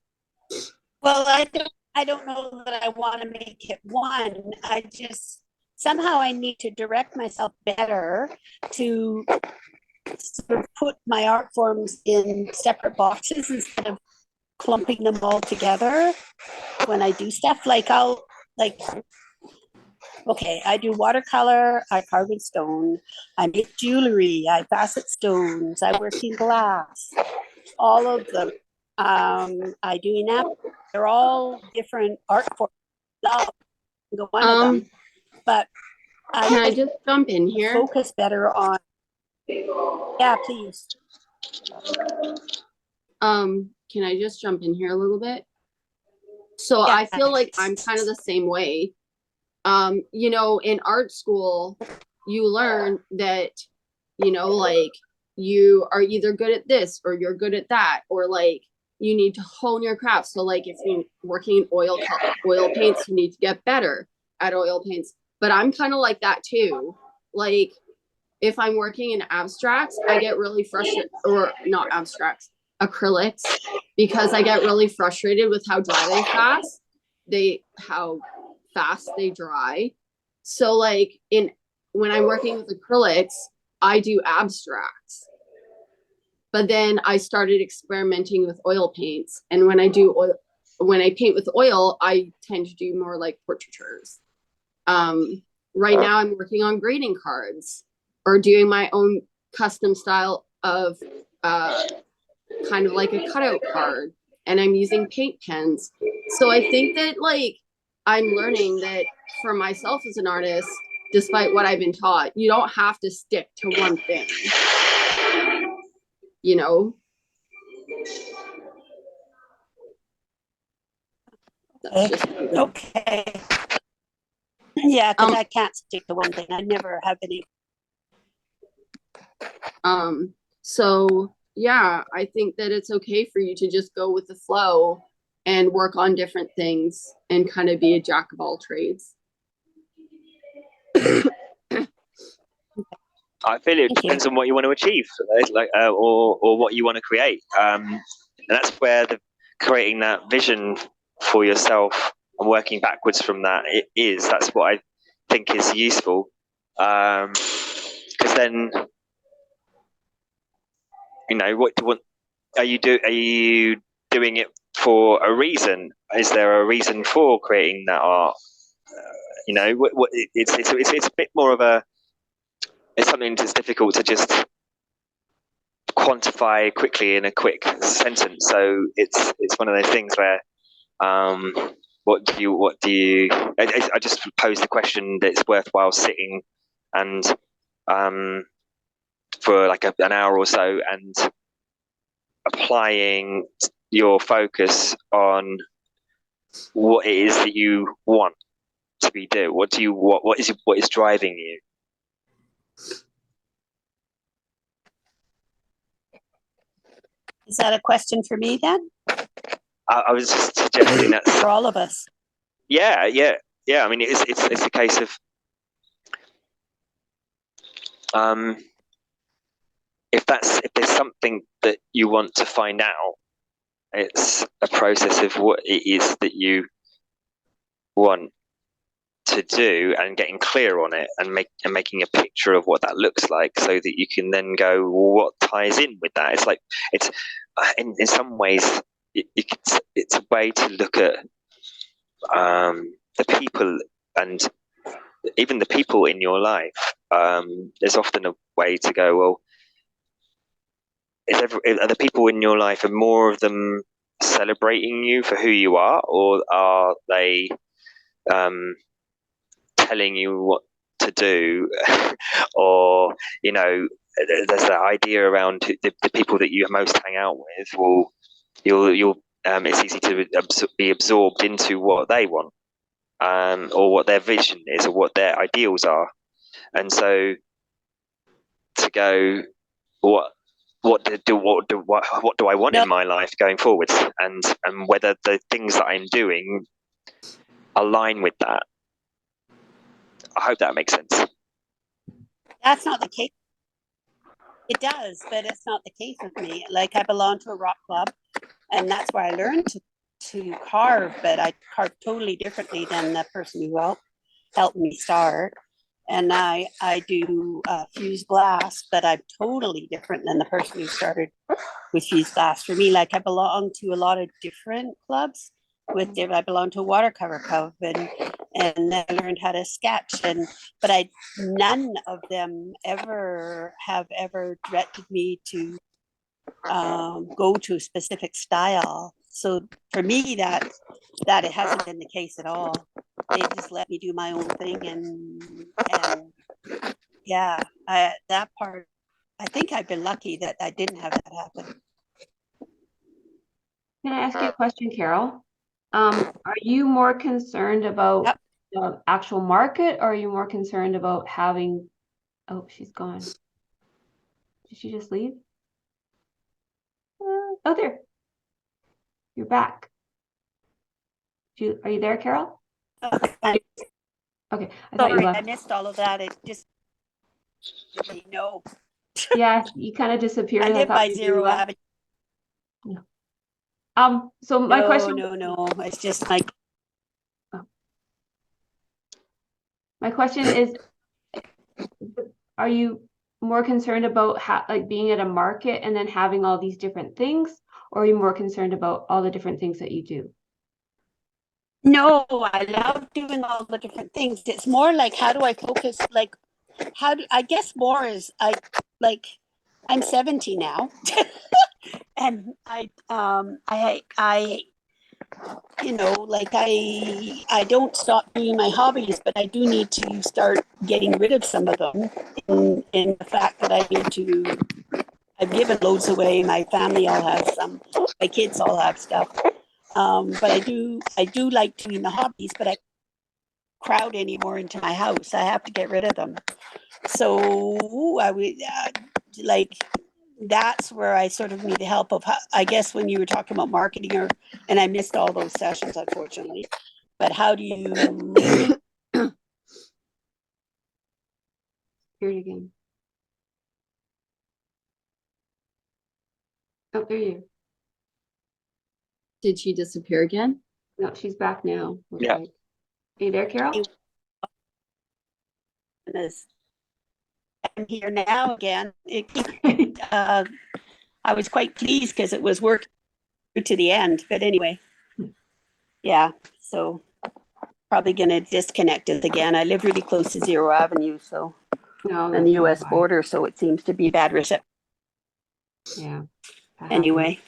Well, I don't know that I want to make it one. I just somehow I need to direct myself better to sort of put my art forms in separate boxes instead of clumping them all together when I do stuff. Like I do watercolor, I carve in stone, I make jewelry, I facet stones, I work in glass, all of them. I do enamel. They're all different art forms. One of them, but can I just jump in here? Focus better on. Yeah, please. Can I just jump in here a little bit? So yeah. I feel like I'm kind of the same way. In art school, you learn that, like you are either good at this or you're good at that, or like you need to hone your craft. So like if you're working in oil paints, you need to get better at oil paints. But I'm kind of like that too. Like if I'm working in abstracts, I get really frustrated, or not abstracts, acrylics, because I get really frustrated with how fast they dry. So like when I'm working with acrylics, I do abstracts. But then I started experimenting with oil paints, and when I paint with oil, I tend to do more like portraitures. Right now I'm working on grading cards or doing my own custom style of kind of like a cutout card, and I'm using paint pens. So I think that like I'm learning that for myself as an artist, despite what I've been taught, you don't have to stick to one thing. Okay. Yeah, because I can't stick to one thing. I never have been able. So yeah, I think that it's okay for you to just go with the flow and work on different things and kind of be a jack of all trades. I feel it depends on what you want to achieve, or what you want to create. And that's where creating that vision for yourself and working backwards from that, that's what I think is useful. Because then, what are you doing it for a reason? Is there a reason for creating that art? It's a bit more of it's something that's difficult to just quantify quickly in a quick sentence. So it's one of those things where what do you I just pose the question that it's worthwhile sitting and for like an hour or so and applying your focus on what it is that you want to be doing. What is driving you? Is that a question for me then? I was just suggesting that for all of us. Yeah. I mean, it's a case of if there's something that you want to find out, it's a process of what it is that you want to do and getting clear on it and making a picture of what that looks like, so that you can then go, well, what ties in with that? It's like it's in some ways it's a way to look at the people, and even the people in your life. There's often a way to go, well, are the people in your life, are more of them celebrating you for who you are, or are they telling you what to do? Or there's that idea around the people that you most hang out with. Well, you'll it's easy to be absorbed into what they want, or what their vision is, or what their ideals are. And so to go, what do I want in my life going forward, and whether the things that I'm doing align with that. I hope that makes sense. That's not the case. It does, but it's not the case with me. Like, I belong to a rock club, and that's where I learned to carve, but I carve totally differently than the person who helped me start. And I do fused glass, but I'm totally different than the person who started with fused glass. For me, like, I belong to a lot of different clubs. I belong to a watercolor club, and I learned how to sketch, but none of them have ever directed me to go to a specific style. So for me, that it hasn't been the case at all. They just let me do my own thing, and yeah, that part, I think I've been lucky that I didn't have that happen. Can I ask you a question, Carol? Are you more concerned about the actual market, or are you more concerned about having? Oh, she's gone. Did she just leave? Oh, there. You're back. Are you there, Carol? Okay, I thought you left. I missed all of that. It just, Yeah, you kind of disappeared. I live by Zero Avenue. So my question. No. It's just like. My question is, are you more concerned about being at a market and then having all these different things, or are you more concerned about all the different things that you do? No, I love doing all the different things. It's more like, how do I focus? Like, I guess more is I'm 70 now, and I don't stop doing my hobbies, but I do need to start getting rid of some of them, in the fact that I've given loads away. My family all have some, my kids all have stuff. But I do like doing the hobbies, but I crowd anymore into my house. I have to get rid of them. So I would that's where I sort of need the help of, I guess, when you were talking about marketing, and I missed all those sessions, unfortunately. But how do you? Hear it again. Oh, there you. Did she disappear again? No, she's back now. Looks Yeah. like. Are you there, Carol? Goodness. I'm here now again. I was quite pleased because it was working to the end. But anyway, yeah. So probably going to disconnect it again. I live really close to Zero Avenue, so No, on that's the U.S. probably why. border, so it seems to be bad reception. Yeah. that Anyway,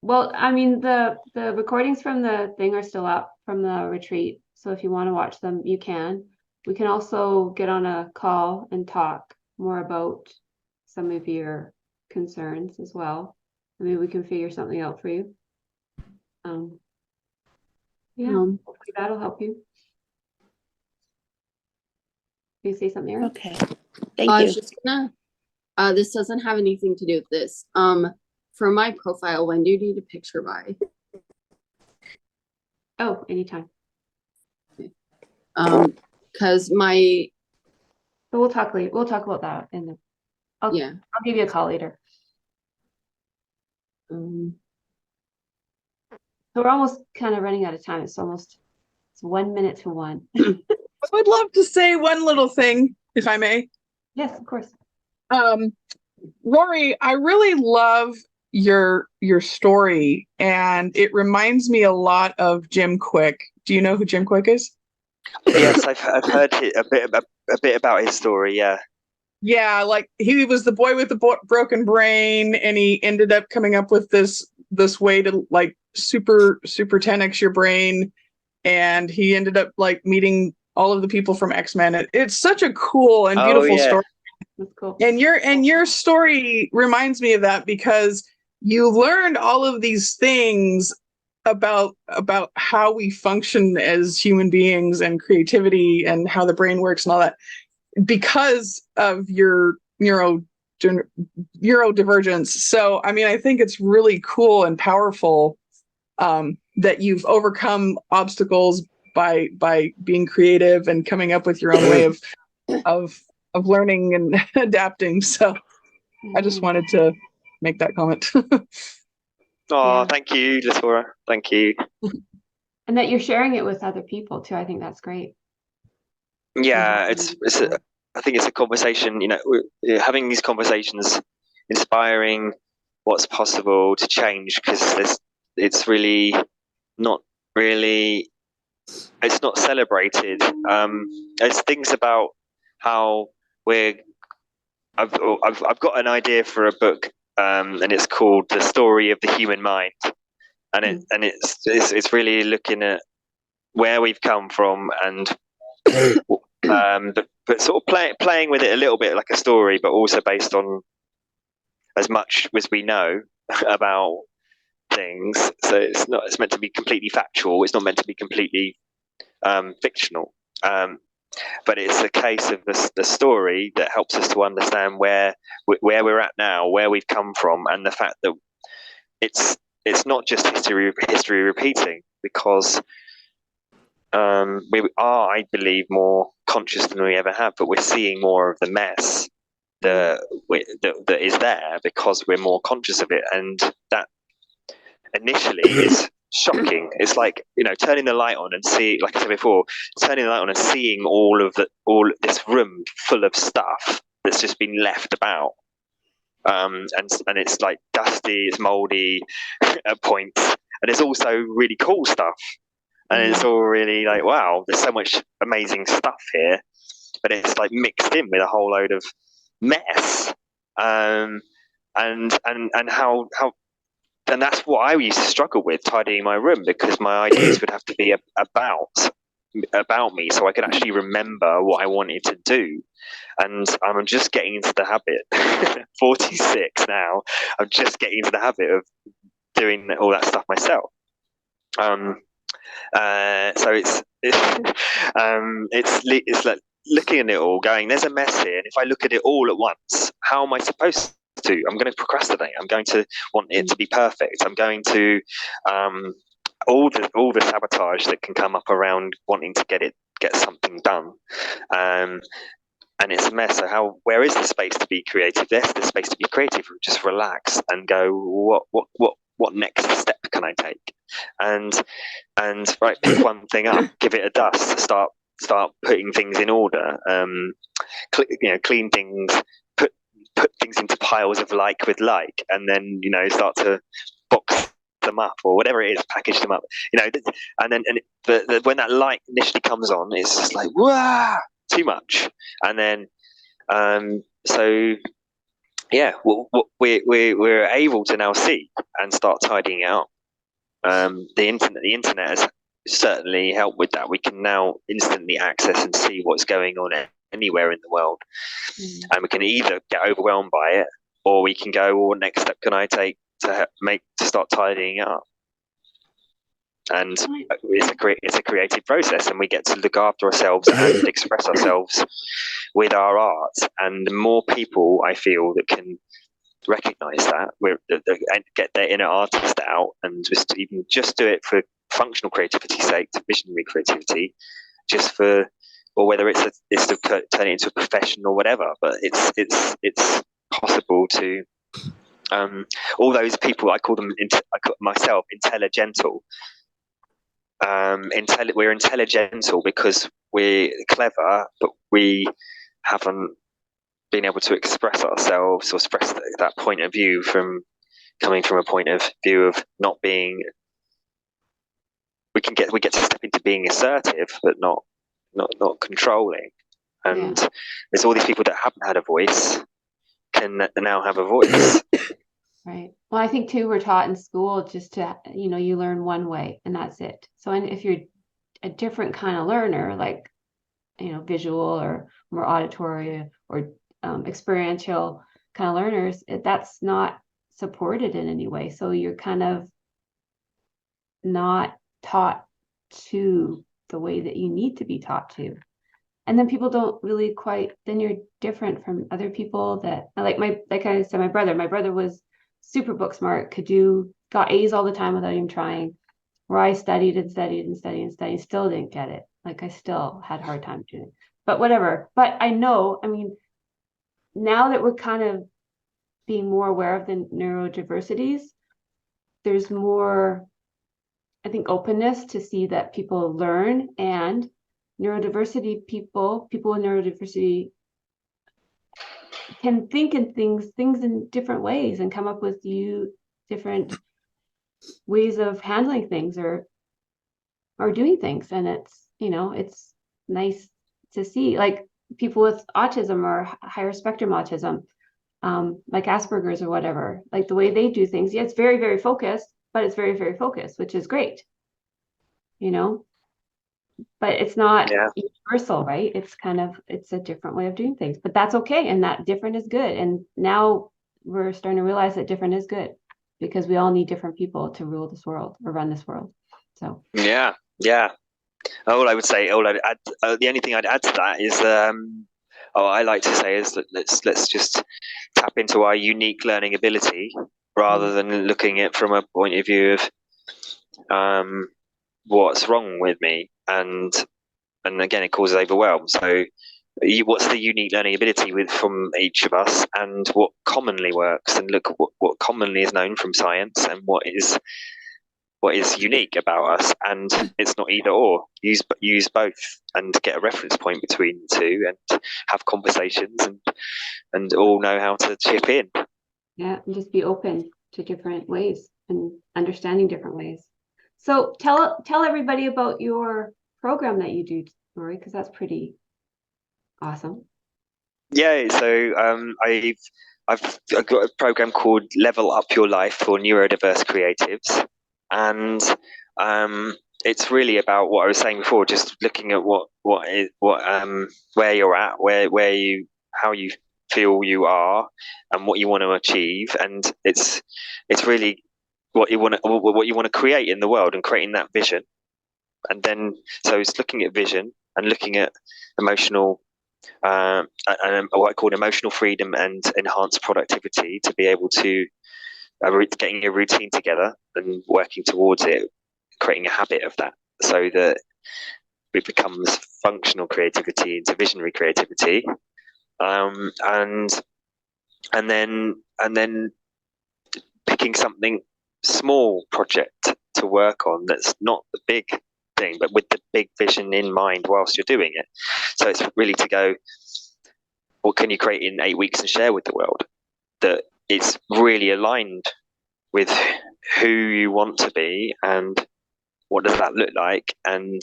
Well, I mean, the recordings from the thing are still up from the retreat. So if you want to watch them, you can. We can also get on a call and talk more about some of your concerns as well. Maybe we can figure something out for you. Yeah, hopefully that'll help you. Can you say something, Erin? okay. Thank I you. was just gonna, this doesn't have anything to do with this. For my profile, when do you need a picture by? Oh, anytime. Because my, But we'll talk later. We'll talk about that in the, I'll give you a call later. So we're almost kind of running out of time. It's 1 minute to 1. I would love to say one little thing, if I may. Yes, of course. Rory, I really love your story, and it reminds me a lot of Jim Quick. Do you know who Jim Quick is? Yes, I've heard a bit about his story. Yeah. Yeah, like he was the boy with the broken brain, and he ended up coming up with this way to like super 10x your brain, and he ended up like meeting all of the people from X-Men. It's such a cool and beautiful story. That's cool. And your story reminds me of that, because you learned all of these things about how we function as human beings and creativity and how the brain works and all that because of your neurodivergence. So, I mean, I think it's really cool and powerful that you've overcome obstacles by being creative and coming up with your own way of learning and adapting. So I just wanted to make that comment. Oh, thank you, Laura. Thank you. And that you're sharing it with other people too. I think that's great. Yeah, I think it's a conversation, having these conversations, inspiring what's possible to change, because it's really not really, it's not celebrated. There's things about how I've got an idea for a book, and it's called The Story of the Human Mind, and it's really looking at where we've come from, and but sort of playing with it a little bit like a story, but also based on as much as we know about things. So it's meant to be completely factual. It's not meant to be completely fictional. But it's a case of the story that helps us to understand where we're at now, where we've come from, and the fact that it's not just history repeating, because we are, I believe, more conscious than we ever have, but we're seeing more of the mess that is there because we're more conscious of it, and that initially is shocking. It's like, turning the light on and like I said before, turning the light on and seeing all this room full of stuff that's just been left about, and it's like dusty, it's moldy at points, and it's also really cool stuff, and it's all really like, wow, there's so much amazing stuff here, but it's like mixed in with a whole load of mess, and how. And that's what I used to struggle with, tidying my room, because my ideas would have to be about me, so I could actually remember what I wanted to do. And I'm just getting into the habit. 46 now. I'm just getting into the habit of doing all that stuff myself. So it's like looking at it all, going, there's a mess here, and if I look at it all at once, how am I supposed to? I'm going to procrastinate. I'm going to want it to be perfect. I'm going to all the sabotage that can come up around wanting to get something done, and it's a mess. So where is the space to be creative? There's the space to be creative. Just relax and go. what next step can I take, and right, pick one thing up, give it a dust, start putting things in order, clean things, put things into piles of like with like, and then start to box them up or whatever it is, package them up, and then when that light initially comes on, it's just like, wow, too much, and then so yeah, we're able to now see and start tidying it up. The internet has certainly helped with that. We can now instantly access and see what's going on anywhere in the world, and we can either get overwhelmed by it, or we can go, well, what next step can I take to start tidying it up? And it's a creative process, and we get to look after ourselves and express ourselves with our art. And the more people I feel that can recognize that, get their inner artist out, and just do it for functional creativity's sake, to visionary creativity, just for, or whether it's to turn it into a profession or whatever. But it's possible to all those people, I call myself intelligental. We're intelligental because we're clever, but we haven't been able to express ourselves or express that point of view coming from a point of view of not being. We get to step into being assertive, but not controlling. And there's all these people that haven't had a voice can now have a voice. Right. Well, I think too, we're taught in school just to, you learn one way and that's it. So, and if you're a different kind of learner, like, visual or more auditory or experiential kind of learners, that's not supported in any way. So you're kind of not taught to the way that you need to be taught to. And then people don't really then you're different from other people that, like I said, my brother was super book smart, got A's all the time without even trying, where I studied and studied and studied and studied, still didn't get it. Like I still had a hard time doing it, but whatever. But I know, now that we're kind of being more aware of the neurodiversities, there's more, I think, openness to see that people learn, and neurodiversity people with neurodiversity can think in things in different ways and come up with different ways of handling things or doing things. And it's nice to see, like, people with autism or higher spectrum autism, like Asperger's or whatever, like the way they do things. Yeah, it's very, very focused, but it's very, very focused, which is great, but it's not universal, right? It's a different way of doing things, but that's okay. And that different is good. And now we're starting to realize that different is good, because we all need different people to rule this world or run this world. So yeah. All I would say, the only thing I'd add to that is, I like to say is that let's just tap into our unique learning ability rather than looking at it from a point of view of what's wrong with me, and again it causes overwhelm. So what's the unique learning ability from each of us, and what commonly works, and look at what commonly is known from science, and what is unique about us. And it's not either or. Use both and get a reference point between the two, and have conversations, and all know how to chip in. Yeah, and just be open to different ways and understanding different ways. So tell everybody about your program that you do, Rory, because that's pretty awesome. Yeah, so I've got a program called Level Up Your Life for neurodiverse creatives, and it's really about what I was saying before, just looking at where you're at, how you feel you are, and what you want to achieve, and it's really what you want to create in the world, and creating that vision. And then so it's looking at vision and looking at emotional and what I call emotional freedom and enhanced productivity, to be able to getting a routine together and working towards it, creating a habit of that, so that it becomes functional creativity into visionary creativity, and then picking something small project to work on that's not the big thing, but with the big vision in mind whilst you're doing it. So it's really to go, what can you create in 8 weeks and share with the world that it's really aligned with who you want to be, and what does that look like, and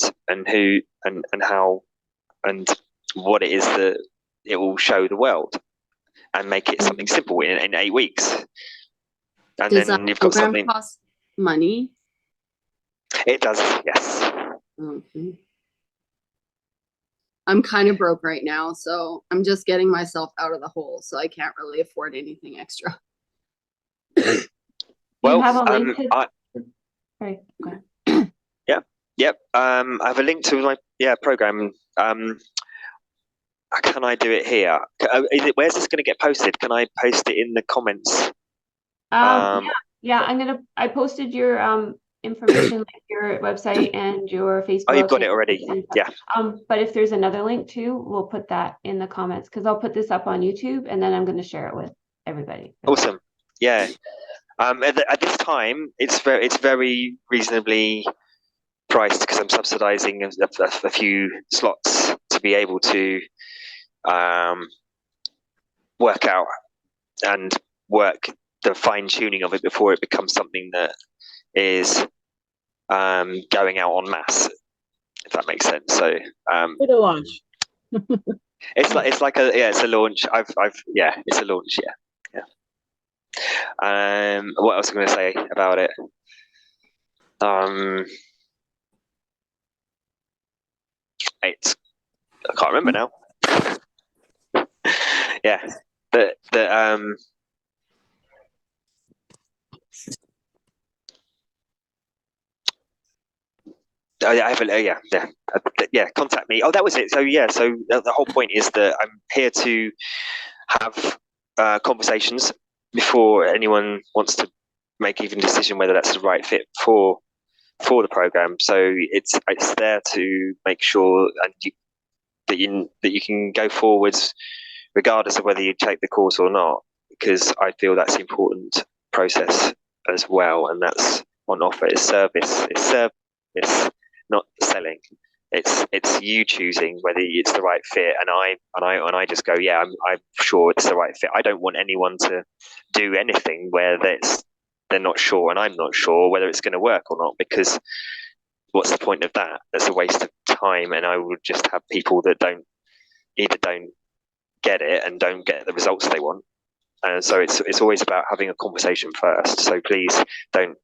who and how and what it is that it will show the world, and make it something simple in 8 weeks. And Does then that you've got program something. cost money? It does, yes. Okay. I'm kind of broke right now, so I'm just getting myself out of the hole, so I can't really afford anything extra. Well, you have a link to... Sorry, go ahead. Yep. I have a link to my program. Can I do it here? Where's this going to get posted? Can I post it in the comments? Yeah. I posted your information, like your website and your Facebook. Oh, you've got it already. Yeah. But if there's another link too, we'll put that in the comments, because I'll put this up on YouTube and then I'm going to share it with everybody. Awesome. Yeah. At this time, it's very reasonably priced, because I'm subsidizing a few slots to be able to work out and work the fine tuning of it before it becomes something that is going out en masse, if that makes sense. So Bit of launch. it's a launch. It's a launch. What else am I going to say about it? I can't remember now. Yeah, contact me. Oh, that was it. So the whole point is that I'm here to have conversations before anyone wants to make even a decision whether that's the right fit for the program. So it's there to make sure that you can go forwards regardless of whether you take the course or not, because I feel that's the important process as well, and that's on offer. It's service, not selling. It's you choosing whether it's the right fit, and I just go, yeah, I'm sure it's the right fit. I don't want anyone to do anything where they're not sure, and I'm not sure whether it's going to work or not, because what's the point of that? That's a waste of time, and I would just have people that don't get it and don't get the results they want. And so it's always about having a conversation first. So please don't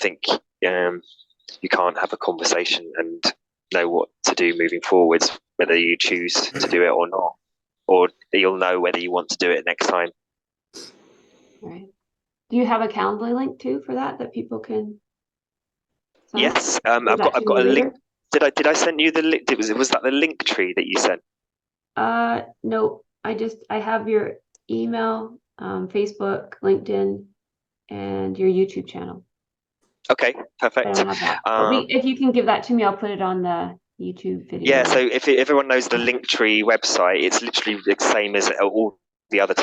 think you can't have a conversation and know what to do moving forwards, whether you choose to do it or not, or you'll know whether you want to do it next time. Right. Do you have a Calendly link too for that people can sign up? Yes, I've got a link. Did I send you the link? Was that the link tree that you sent? No, I have your email, Facebook, LinkedIn, and your YouTube channel. Okay, perfect. I don't have that. If you can give that to me, I'll put it on the YouTube video. Yeah, so if everyone knows the Linktree website, it's literally the same as all the other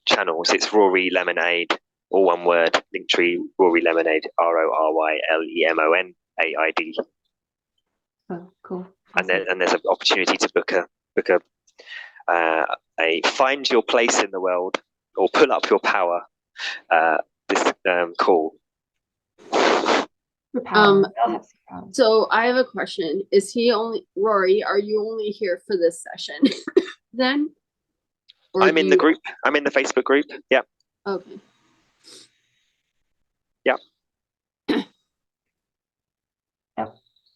channels. It's Rory Lemonade, all one word. Linktree, Rory Lemonade, RoryLemonaid. Oh, cool. Awesome. And there's an opportunity to book a find your place in the world, or pull up your power. This call. So I have a question. Rory, are you only here for this session then? Or I'm in the group. I'm in the Facebook group. Yeah. Okay. Yeah.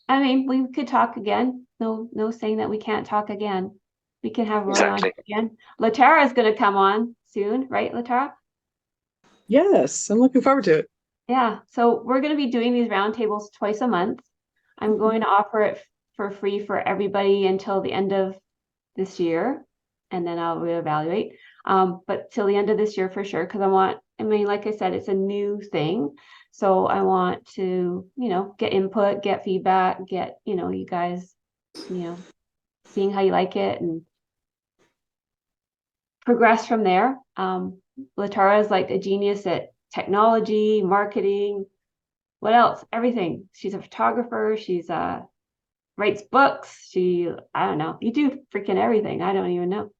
I mean, we could talk again. No saying that we can't talk again. We can have Rory on again. Latara is going to come on soon, right, Latara? Yes, I'm looking forward to it. Yeah, so we're going to be doing these roundtables twice a month. I'm going to offer it for free for everybody until the end of this year, and then I'll reevaluate. But till the end of this year for sure, because like I said, it's a new thing. So I want to, get input, get feedback, get, you guys, seeing how you like it and progress from there. Latara is like a genius at technology, marketing, what else? Everything. She's a photographer. She's writes books. I don't know. You do freaking everything. I don't even know.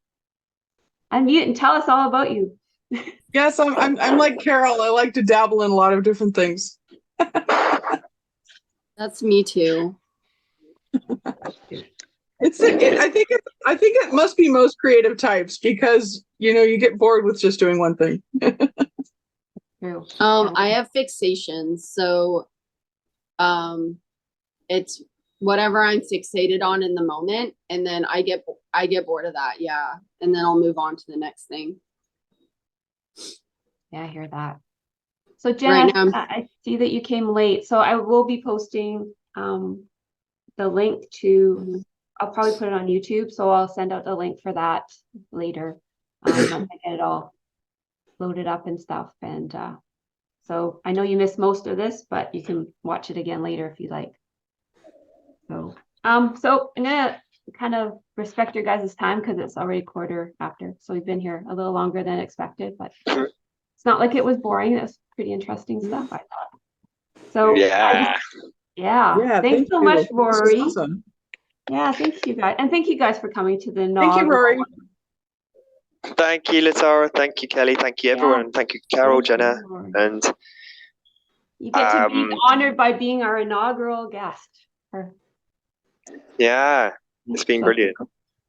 Unmute and tell us all about you. Yes, I'm like Carol. I like to dabble in a lot of different things. That's me too. I think it must be most creative types because you get bored with just doing one thing. True. I have fixations, so it's whatever I'm fixated on in the moment, and then I get bored of that, yeah, and then I'll move on to the next thing. Yeah, I hear that. So Jenna, Right now, I see that you came late, so I will be posting the link to. I'll probably put it on YouTube, so I'll send out the link for that later once I get it all loaded up and stuff. And so I know you missed most of this, but you can watch it again later if you like. So so I'm gonna kind of respect your guys' time because it's already 1:15, so we've been here a little longer than expected, but it's not like it was boring. It was pretty interesting stuff, I thought. So Yeah. yeah, thanks so much, Rory. This is awesome. Yeah, thank you guys, and thank you guys for coming to the Thank you, inaugural Rory. one. Thank you, Latara. Thank you, Kelly. Thank you, everyone. Thank you, Carol, Thank you, Jenna, Rory. and You get to be honored by being our inaugural guest. yeah, it's been brilliant.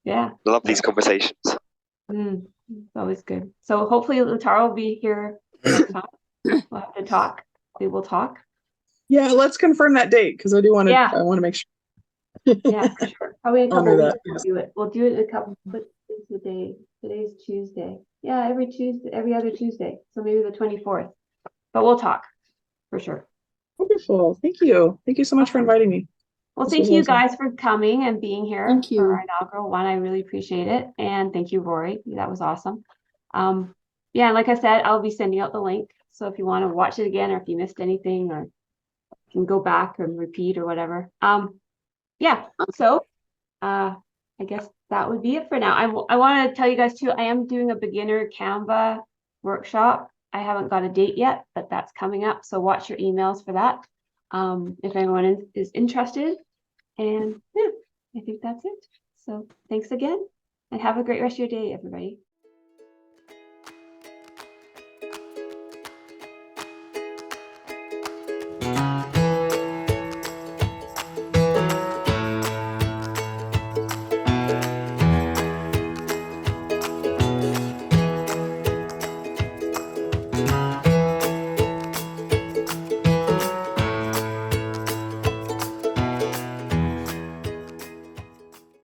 Yeah, I love these conversations. it's always good. So hopefully Latara will be here next time. We'll have to talk. We will talk. Yeah, let's confirm that date because I do want to. Yeah. I want to make sure. Yeah, for sure. Probably in a couple Honor weeks that, we'll yes. do it. We'll do it in a couple. What is the day? Today's Tuesday. Yeah, every Tuesday, every other Tuesday. So maybe the 24th. But we'll talk for sure. Wonderful. Thank you. Thank you so much for inviting me. Well, This thank was you awesome. guys for coming and being here Thank for you. our inaugural one. I really appreciate it. And thank you, Rory. That was awesome. Yeah, like I said, I'll be sending out the link. So if you want to watch it again or if you missed anything or you can go back and repeat or whatever. Yeah, so I guess that would be it for now. I want to tell you guys too, I am doing a beginner Canva workshop. I haven't got a date yet, but that's coming up. So watch your emails for that. If anyone is interested. And yeah, I think that's it. So thanks again and have a great rest of your day, everybody.